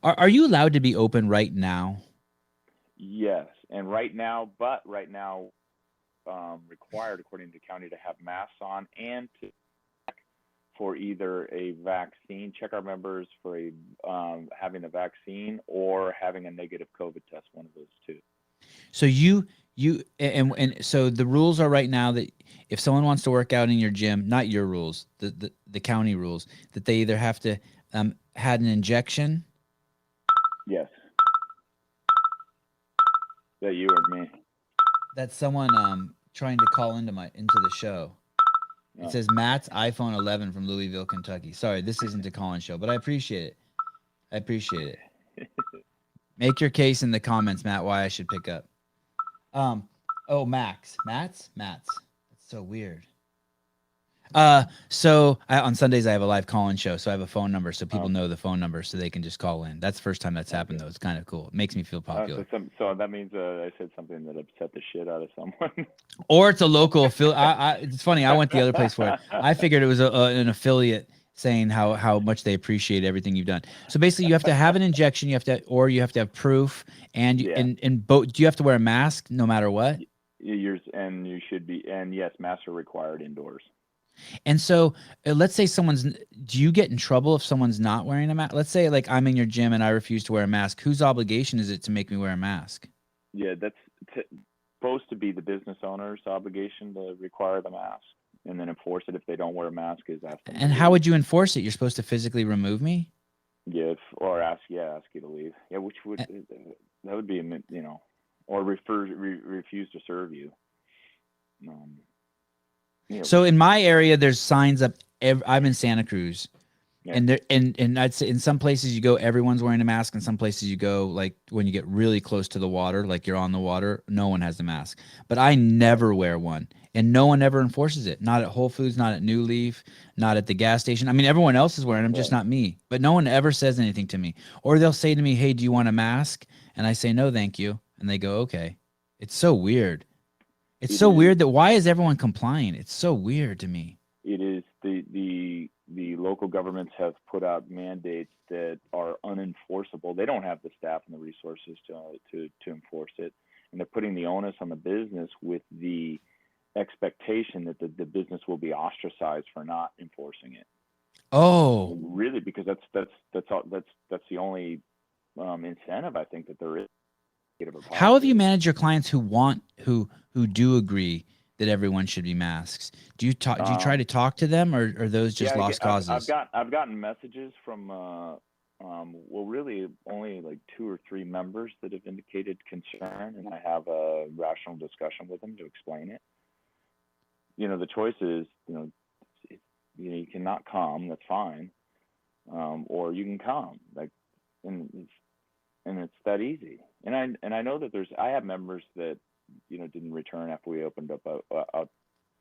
Are you allowed to be open right now? Yes, and right now, required according to the county to have masks on and to for either a vaccine, check our members for having a vaccine or having a negative COVID test, one of those two. So and so the rules are right now that if someone wants to work out in your gym, not your rules, the county rules, that they either have to had an injection. Yes. That you or me? That's someone trying to call into the show. It says Matt's iPhone 11 from Louisville, Kentucky. Sorry, this isn't a call-in show, but I appreciate it. Make your case in the comments, Matt, why I should pick up. Matt's. That's so weird. So on Sundays I have a live call-in show, so I have a phone number so people know the phone number so they can just call in. That's the first time that's happened though. It's kind of cool. It makes me feel popular. So that means I said something that upset the shit out of someone. Or it's a local affiliate. It's funny. I went the other place for it. I figured it was an affiliate saying how much they appreciate everything you've done. So basically, you have to have an injection. You have to have proof, and both. Do you have to wear a mask no matter what? You should be. And yes, masks are required indoors. And so let's say do you get in trouble if someone's not wearing a mask? Let's say like I'm in your gym and I refuse to wear a mask. Whose obligation is it to make me wear a mask? Yeah, that's supposed to be the business owner's obligation to require the mask and then enforce it if they don't wear a mask. And how would you enforce it? You're supposed to physically remove me? Yeah, or ask you to leave. Yeah, which would that would be or refuse to serve you. So in my area, there's signs up. I'm in Santa Cruz, and I'd say in some places you go, everyone's wearing a mask. In some places you go, like when you get really close to the water, like you're on the water, no one has a mask. But I never wear one, and no one ever enforces it. Not at Whole Foods, not at New Leaf, not at the gas station. I mean, everyone else is wearing them, just not me. But no one ever says anything to me. Or they'll say to me, "Hey, do you want a mask?" And I say, "No, thank you." And they go, "Okay." It's so weird. It's so weird that why is everyone complying? It's so weird to me. It is the local governments have put out mandates that are unenforceable. They don't have the staff and the resources to enforce it, and they're putting the onus on the business with the expectation that the business will be ostracized for not enforcing it. Oh, really? Because that's the only incentive I think that there is. How have you managed your clients who do agree that everyone should be masks? Do you try to talk to them, or are those just lost causes? I've gotten messages from really only like 2 or 3 members that have indicated concern, and I have a rational discussion with them to explain it. The choice is you cannot come, that's fine, or you can come, and it's that easy. And I know that I have members that didn't return after we opened up out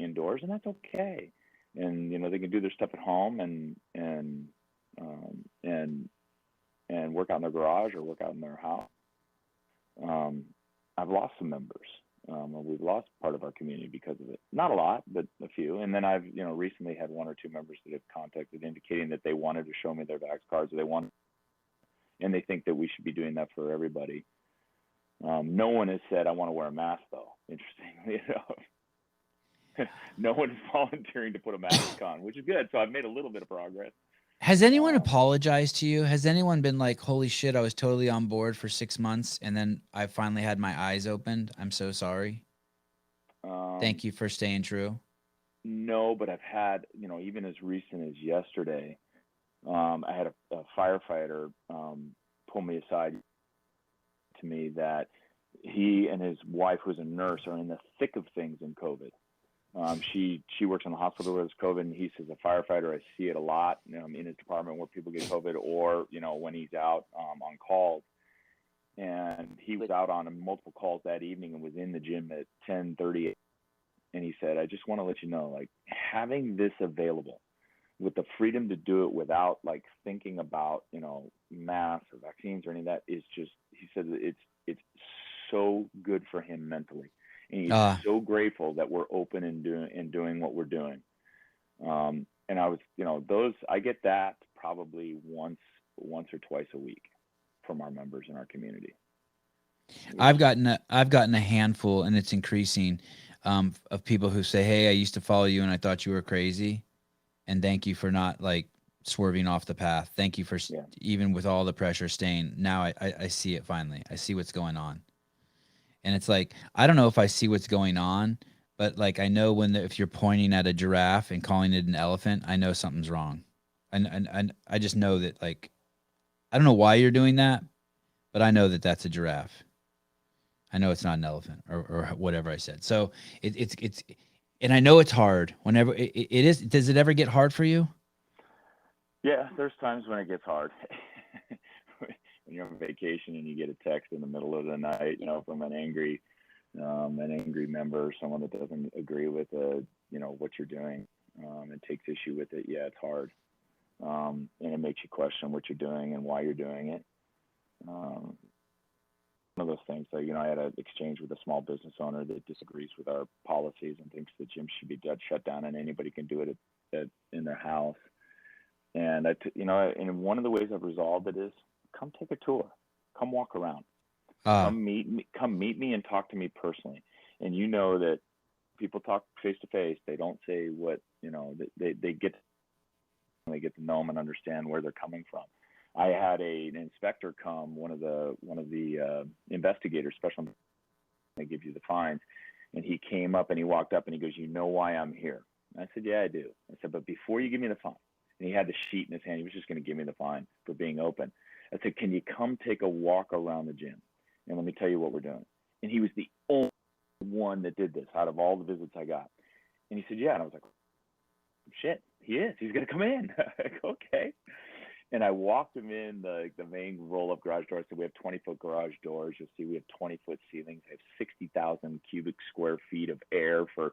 indoors, and that's okay. And they can do their stuff at home and work out in their garage or work out in their house. I've lost some members. We've lost part of our community because of it. Not a lot, but a few. And then I've recently had 1 or 2 members that have contacted indicating that they wanted to show me their vax cards, or and they think that we should be doing that for everybody. No one has said I want to wear a mask, though. Interestingly, no one is volunteering to put a mask on, which is good. So I've made a little bit of progress. Has anyone apologized to you? Has anyone been like, "Holy shit, I was totally on board for 6 months, and then I finally had my eyes opened. I'm so sorry. Thank you for staying true." No, but I've had, even as recent as yesterday, I had a firefighter pull me aside to me that he and his wife, who's a nurse, are in the thick of things in COVID. She works in the hospital where there's COVID, and he says, a firefighter, I see it a lot in his department where people get COVID, or when he's out on calls. And he was out on multiple calls that evening and was in the gym at 10:30, and he said, I just want to let you know, like, having this available with the freedom to do it without like thinking about masks or vaccines or any of that is just, he said, it's so good for him mentally. And he's so grateful that we're open and doing what we're doing. And I was, I get that probably once or twice a week from our members in our community. I've gotten a handful, and it's increasing, of people who say, hey, I used to follow you and I thought you were crazy. And thank you for not like swerving off the path. Thank you for even with all the pressure staying. Now I see it finally. I see what's going on. And it's like, I don't know if I see what's going on, but like I know if you're pointing at a giraffe and calling it an elephant, I know something's wrong. And I just know that, like, I don't know why you're doing that, but I know that that's a giraffe. I know it's not an elephant or whatever I said. So it's and I know it's hard whenever it is. Does it ever get hard for you? Yeah, there's times when it gets hard. When you're on vacation and you get a text in the middle of the night, from an angry member, someone that doesn't agree with what you're doing, and takes issue with it. Yeah, it's hard, and it makes you question what you're doing and why you're doing it. One of those things. So, I had an exchange with a small business owner that disagrees with our policies and thinks the gym should be shut down and anybody can do it in their house. And and one of the ways I've resolved it is, come take a tour, come walk around, come meet me and talk to me personally. And that people talk face to face. They don't say what, they get to know them and understand where they're coming from. I had an inspector come, one of the investigators, special, they give you the fines, and he came up and he walked up and he goes, you know why I'm here? And I said, yeah, I do. I said, but before you give me the fine, and he had the sheet in his hand, he was just going to give me the fine for being open. I said, can you come take a walk around the gym? And let me tell you what we're doing. And he was the only one that did this out of all the visits I got. And he said, yeah. And I was like, shit, he is. He's going to come in. Like, okay. And I walked him in the main roll-up garage door. So we have 20-foot garage doors. You'll see we have 20-foot ceilings. I have 60,000 cubic square feet of air for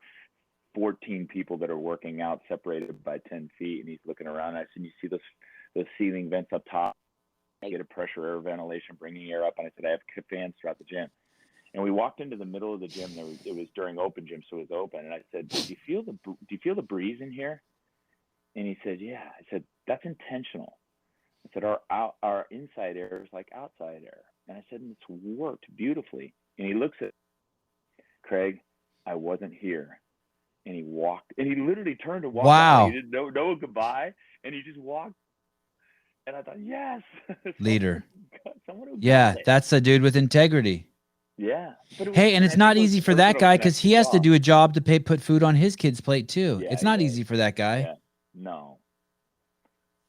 14 people that are working out, separated by 10 feet. And he's looking around. And I said, you see those ceiling vents up top? I get a pressure air ventilation bringing air up. And I said, I have fans throughout the gym. And we walked into the middle of the gym. It was during open gym, so it was open. And I said, do you feel the breeze in here? And he said, yeah. I said, that's intentional. I said, our inside air is like outside air. And I said, and it's worked beautifully. And he looks at Craig, I wasn't here. And he walked, and he literally turned and walked out. He didn't know goodbye. And he just walked. And I thought, yes. Leader. Someone who that's a dude with integrity. Yeah. Hey, and it's not easy for that guy because he has to do a job to put food on his kid's plate too. Yeah, it's not easy for that guy. Yeah.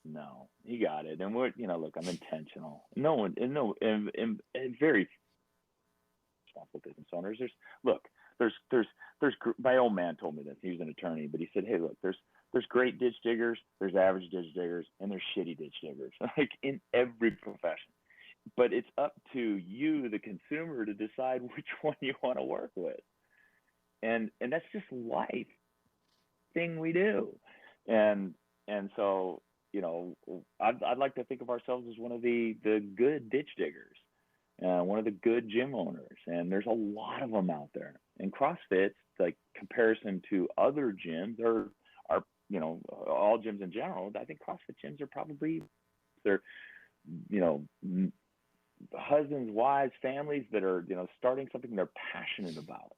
No, he got it. And we're, look, I'm intentional. No one, and very responsible business owners. There's my old man told me this. He was an attorney, but he said, hey, look, there's great ditch diggers, there's average ditch diggers, and there's shitty ditch diggers, like in every profession. But it's up to you, the consumer, to decide which one you want to work with. And that's just life thing we do. And so, I'd like to think of ourselves as one of the good ditch diggers, one of the good gym owners. And there's a lot of them out there. And CrossFit, like, comparison to other gyms are all gyms in general, I think CrossFit gyms are probably, they're, husbands, wives, families that are, starting something they're passionate about.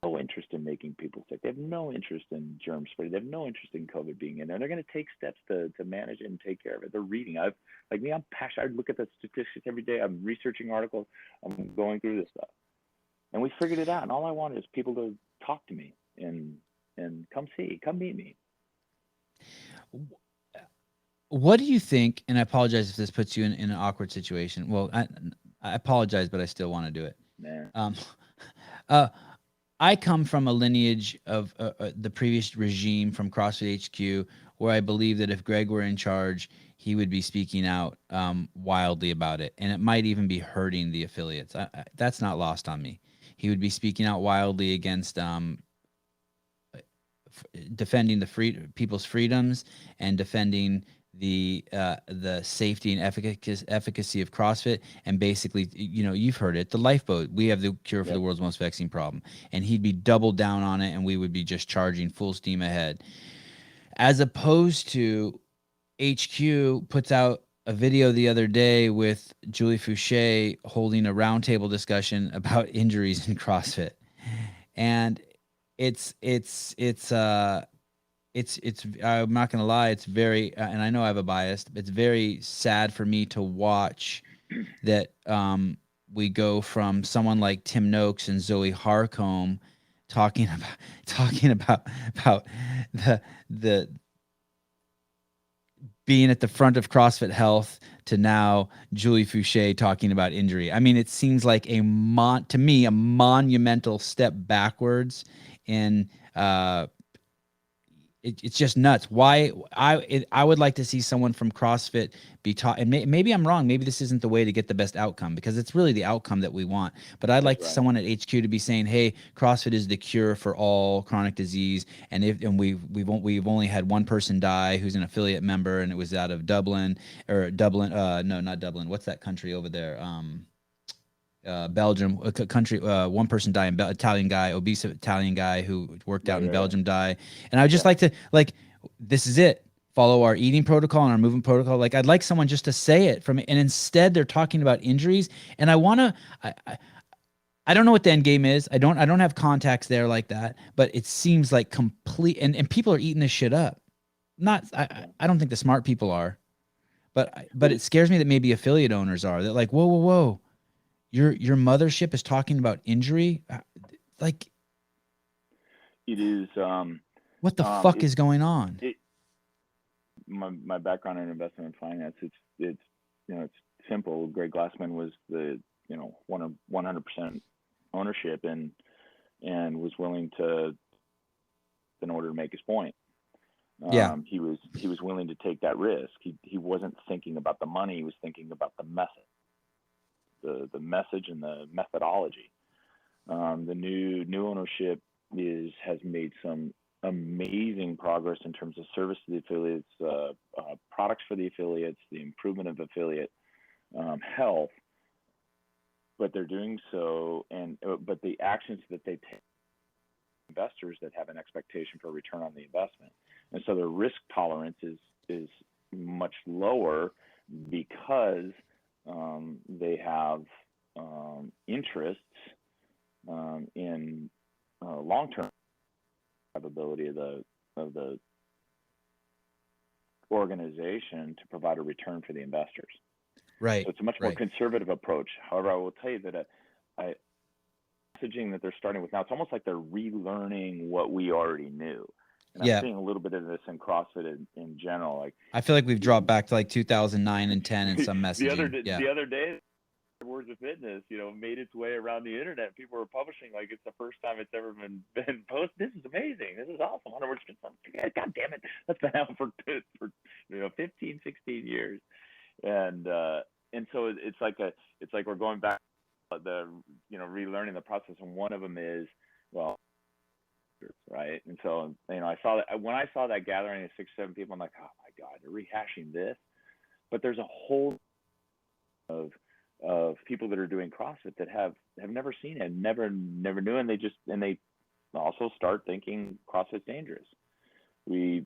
No interest in making people sick. They have no interest in germ spreading. They have no interest in COVID being in there. They're going to take steps to manage it and take care of it. They're reading. I'm passionate. I look at the statistics every day. I'm researching articles. I'm going through this stuff. And we figured it out. And all I wanted is people to talk to me and come meet me. What do you think, and I apologize if this puts you in an awkward situation. Well, I I apologize, but I still want to do it. Man. Um, uh, I come from a lineage of the previous regime from CrossFit HQ, where I believe that if Greg were in charge, he would be speaking out wildly about it, and it might even be hurting the affiliates. That's not lost on me. He would be speaking out wildly against defending people's freedoms and defending the safety and efficacy of CrossFit, and basically, you've heard it, the lifeboat. We have the cure for the world's most vexing problem, and he'd be doubled down on it, and we would be just charging full steam ahead, as opposed to HQ puts out a video the other day with Julie Fouché holding a roundtable discussion about injuries in CrossFit, and it's I'm not gonna lie, it's very and I know I have a bias, but it's very sad for me to watch that we go from someone like Tim Noakes and Zoe Harcombe talking about the being at the front of CrossFit Health to now Julie Fouché talking about injury. I mean, it seems like to me a monumental step backwards in it's just nuts. Why I would like to see someone from CrossFit be taught, and maybe I'm wrong. Maybe this isn't the way to get the best outcome, because it's really the outcome that we want. But I'd like someone at HQ to be saying, "Hey, CrossFit is the cure for all chronic disease." And we've only had one person die who's an affiliate member, and it was out of Dublin. No, not Dublin. What's that country over there? Belgium, a country, one person died, Italian guy, obese Italian guy who worked out in Belgium died. And I would just like to, this is it. Follow our eating protocol and our movement protocol. Like, I'd like someone just to say it from, and instead they're talking about injuries. And I don't know what the end game is. I don't have contacts there like that, but it seems like complete, and people are eating this shit up. I don't think the smart people are, but it scares me that maybe affiliate owners are. They're like, whoa. Your mothership is talking about injury, like it is. What the fuck is going on? My background in investment and finance, it's simple. Greg Glassman was the 100% ownership and was willing to, in order to make his point. He was willing to take that risk. He wasn't thinking about the money. He was thinking about the method. The message and the methodology. The new ownership has made some amazing progress in terms of service to the affiliates, products for the affiliates, the improvement of affiliate health. But they're doing so, but the actions that they take, investors that have an expectation for a return on the investment, and so their risk tolerance is much lower, because they have interests in long-term ability of the organization to provide a return for the investors. Right. So it's a much more conservative approach. However, I will tell you that messaging that they're starting with now, it's almost like they're relearning what we already knew. And I'm seeing a little bit of this in CrossFit in general. Like, I feel like we've dropped back to like 2009 and 10 in some messaging. The other day, Words of Fitness, made its way around the internet. People were publishing like it's the first time it's ever been posted. This is amazing. This is awesome. 100%. God damn it. That's been out for 15, 16 years. And so it's like we're going back to relearning the process. And one of them is, right. And so, I saw that when I saw that gathering of 6, 7 people, I'm like, oh my God, they're rehashing this. But there's a whole of people that are doing CrossFit that have never seen it, never knew, and they also start thinking CrossFit's dangerous. What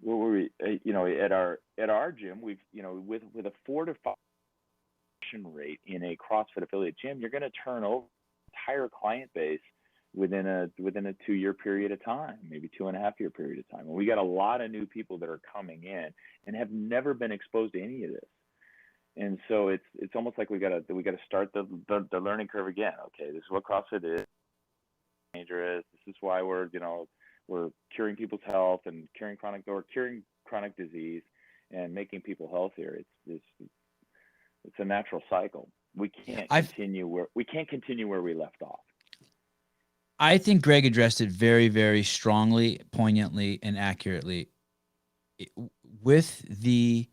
were we, at our gym, we've, with a 4 to 5 rate in a CrossFit affiliate gym, you're going to turn over entire client base within a 2-year period of time, maybe 2.5-year period of time. And we got a lot of new people that are coming in and have never been exposed to any of this. And so it's almost like we got to start the learning curve again. Okay, this is what CrossFit is, dangerous. This is why we're curing people's health and curing chronic disease and making people healthier. It's a natural cycle. We can't continue where we left off. I think Greg addressed it very, very strongly, poignantly, and accurately. With the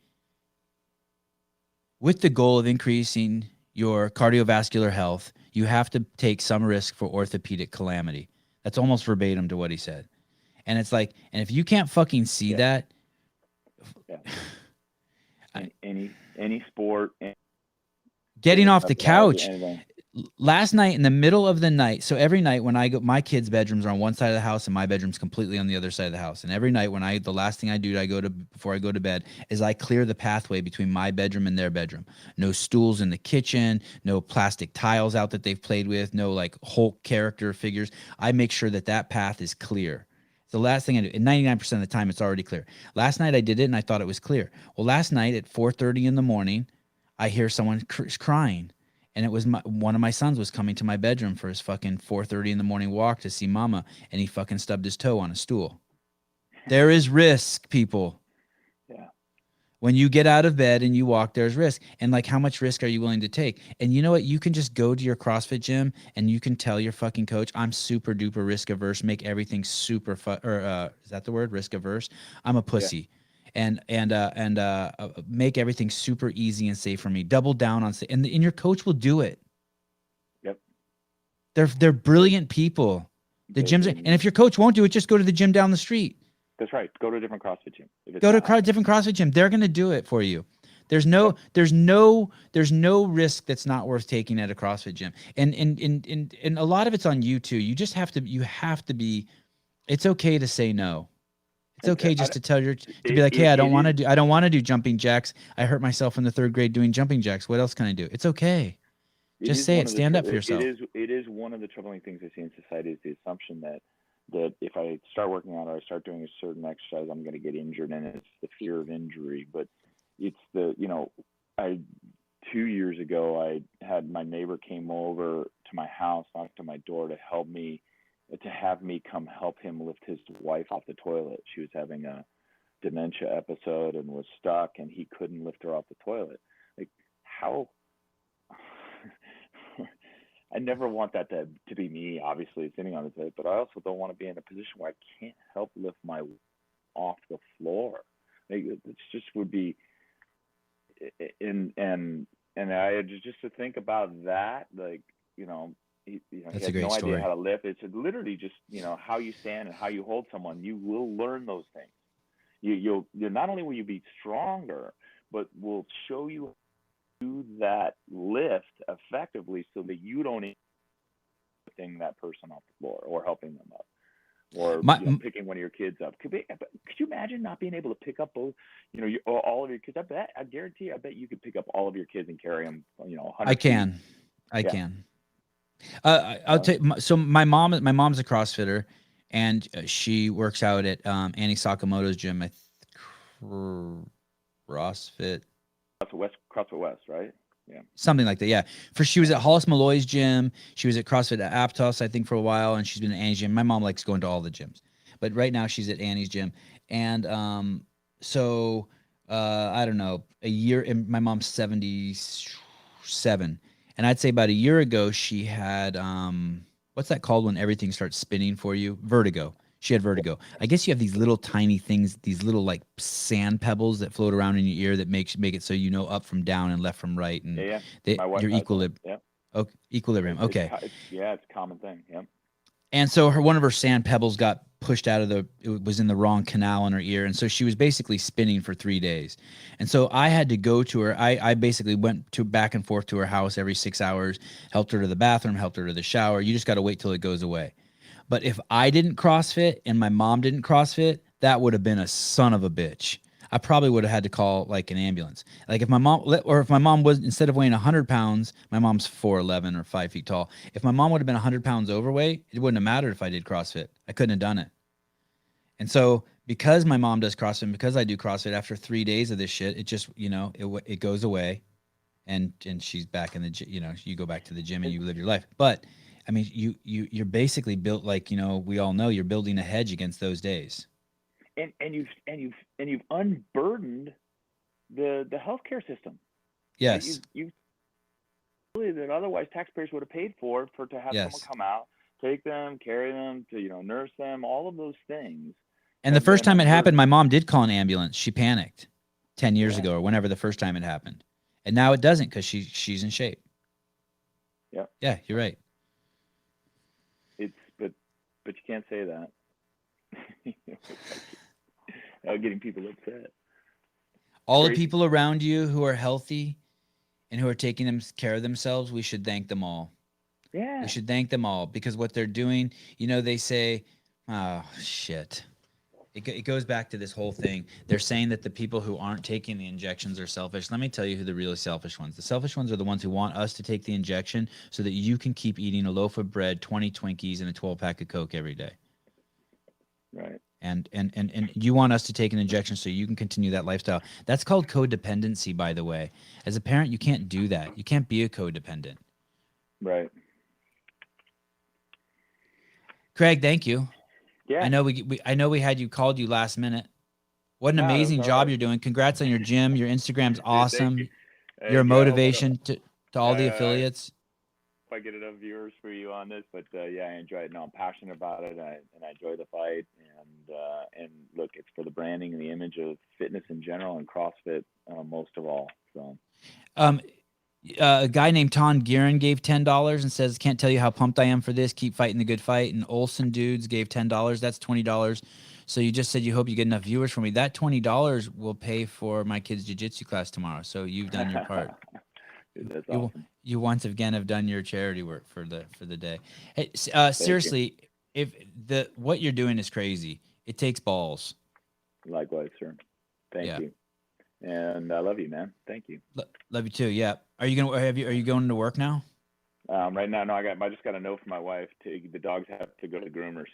goal of increasing your cardiovascular health, you have to take some risk for orthopedic calamity. That's almost verbatim to what he said. And it's like, and if you can't fucking see that, any sport, getting off the couch. anything. Last night in the middle of the night, so every night when I go, my kids' bedrooms are on one side of the house and my bedroom's completely on the other side of the house. And every night when the last thing I do before I go to bed is I clear the pathway between my bedroom and their bedroom. No stools in the kitchen, no plastic tiles out that they've played with, no like Hulk character figures. I make sure that path is clear. It's the last thing I do. And 99% of the time it's already clear. Last night I did it and I thought it was clear. Well, last night at 4:30 in the morning, I hear someone crying. And it was one of my sons was coming to my bedroom for his fucking 4:30 in the morning walk to see mama, and he fucking stubbed his toe on a stool. There is risk, people. Yeah. When you get out of bed and you walk, there's risk. And like, how much risk are you willing to take? And you know what? You can just go to your CrossFit gym and you can tell your fucking coach, I'm super duper risk averse, make everything super is that the word? Risk averse? I'm a pussy. Yeah. And make everything super easy and safe for me. Double down on and your coach will do it. Yep. They're brilliant people. The gyms and if your coach won't do it, just go to the gym down the street. That's right. Go to a different CrossFit gym. Go to a different CrossFit gym. They're going to do it for you. There's no risk that's not worth taking at a CrossFit gym. And a lot of it's on you too. You have to be. It's okay to say no. It's okay just to be like, hey, I don't want to do jumping jacks. I hurt myself in the 3rd grade doing jumping jacks. What else can I do? It's okay. Just say it. Stand up for yourself. It is one of the troubling things I see in society is the assumption that if I start working out or I start doing a certain exercise, I'm going to get injured, and it's the fear of injury. But it's 2 years ago, I had my neighbor came over to my house, knocked on my door to have me come help him lift his wife off the toilet. She was having a dementia episode and was stuck, and he couldn't lift her off the toilet. Like, how? I never want that to be me, obviously, sitting on the toilet, but I also don't want to be in a position where I can't help lift my wife off the floor. Like, it just would be, and I just to think about that, like, he That's had no idea how to lift. It's literally just, how you stand and how you hold someone. You will learn those things. You'll not only will you be stronger, but will show you how to do that lift effectively so that you don't end up lifting that person off the floor or helping them up or picking one of your kids up. Could you imagine not being able to pick up both, all of your kids? I guarantee you could pick up all of your kids and carry them, 100 I can. I'll tell you, so my mom's a CrossFitter, and she works out at Annie Sakamoto's gym. CrossFit West, right? Yeah, something like that. Yeah, she was at Hollis Malloy's gym. She was at CrossFit at Aptos, I think, for a while, and she's been at Annie's gym. My mom likes going to all the gyms, but right now she's at Annie's gym. And so I don't know, a year. And my mom's 77. And I'd say about a year ago, she had, what's that called when everything starts spinning for you? Vertigo. She had vertigo. I guess you have these little tiny things, these little like sand pebbles that float around in your ear that make it so up from down and left from right. And your equilibrium. Yeah. Oh, equilibrium. Okay. It's a common thing. Yeah. And so one of her sand pebbles got pushed out of it was in the wrong canal in her ear. And so she was basically spinning for 3 days. And so I had to go to her. I basically went back and forth to her house every 6 hours, helped her to the bathroom, helped her to the shower. You just got to wait till it goes away. But if I didn't CrossFit and my mom didn't CrossFit, that would have been a son of a bitch. I probably would have had to call like an ambulance. Like if my mom was, instead of weighing 100 pounds, my mom's 4'11" or 5 feet tall. If my mom would have been 100 pounds overweight, it wouldn't have mattered if I did CrossFit. I couldn't have done it. And so because my mom does CrossFit, and because I do CrossFit, after 3 days of this shit, it just, it goes away, and she's back in the, you go back to the gym and you live your life. But I mean, you're basically built like, we all know you're building a hedge against those days. And you've unburdened the healthcare system. Yes. You really that otherwise taxpayers would have paid for to have someone Yes. come out, take them, carry them, to nurse them, all of those things. And the And first then time it we're happened, my mom did call an ambulance. She panicked 10 years Yeah. ago or whenever the first time it happened. And now it doesn't because she's in shape. Yep. Yeah, you're right. It's but you can't say that. Getting people upset. All the Crazy. people around you who are healthy and who are taking care of themselves, we should thank them all. Yeah. We should thank them all because what they're doing, they say, oh, shit. It goes back to this whole thing. They're saying that the people who aren't taking the injections are selfish. Let me tell you who the really selfish ones. The selfish ones are the ones who want us to take the injection so that you can keep eating a loaf of bread, 20 Twinkies, and a 12-pack of Coke every day. Right. And you want us to take an injection so you can continue that lifestyle. That's called codependency, by the way. As a parent, you can't do that. You can't be a codependent. Right. Craig, thank you. Yeah. I know we had you called you last minute. What an No, amazing that's all job right. you're doing. Congrats on your gym. Your Instagram's awesome. Dude, thank you. You're a Hey, I hope motivation to all the affiliates. if I get enough viewers for you on this, but yeah, I enjoy it. No, I'm passionate about it, and I enjoy the fight. And look, it's for the branding and the image of fitness in general and CrossFit most of all. So. A guy named Ton Guerin gave $10 and says, "Can't tell you how pumped I am for this. Keep fighting the good fight." And Olson Dudes gave $10. That's $20. So you just said you hope you get enough viewers for me. That $20 will pay for my kid's jiu-jitsu class tomorrow. So you've done your part. Dude, that's awesome. You once again have done your charity work for the day. Hey, seriously, if what you're doing is crazy, it takes balls. Likewise, sir. Thank you. And I love you, man. Thank you. Love you too. Yeah. Are you going to work now? Right now, no. I just got a note from my wife. The dogs have to go to groomers.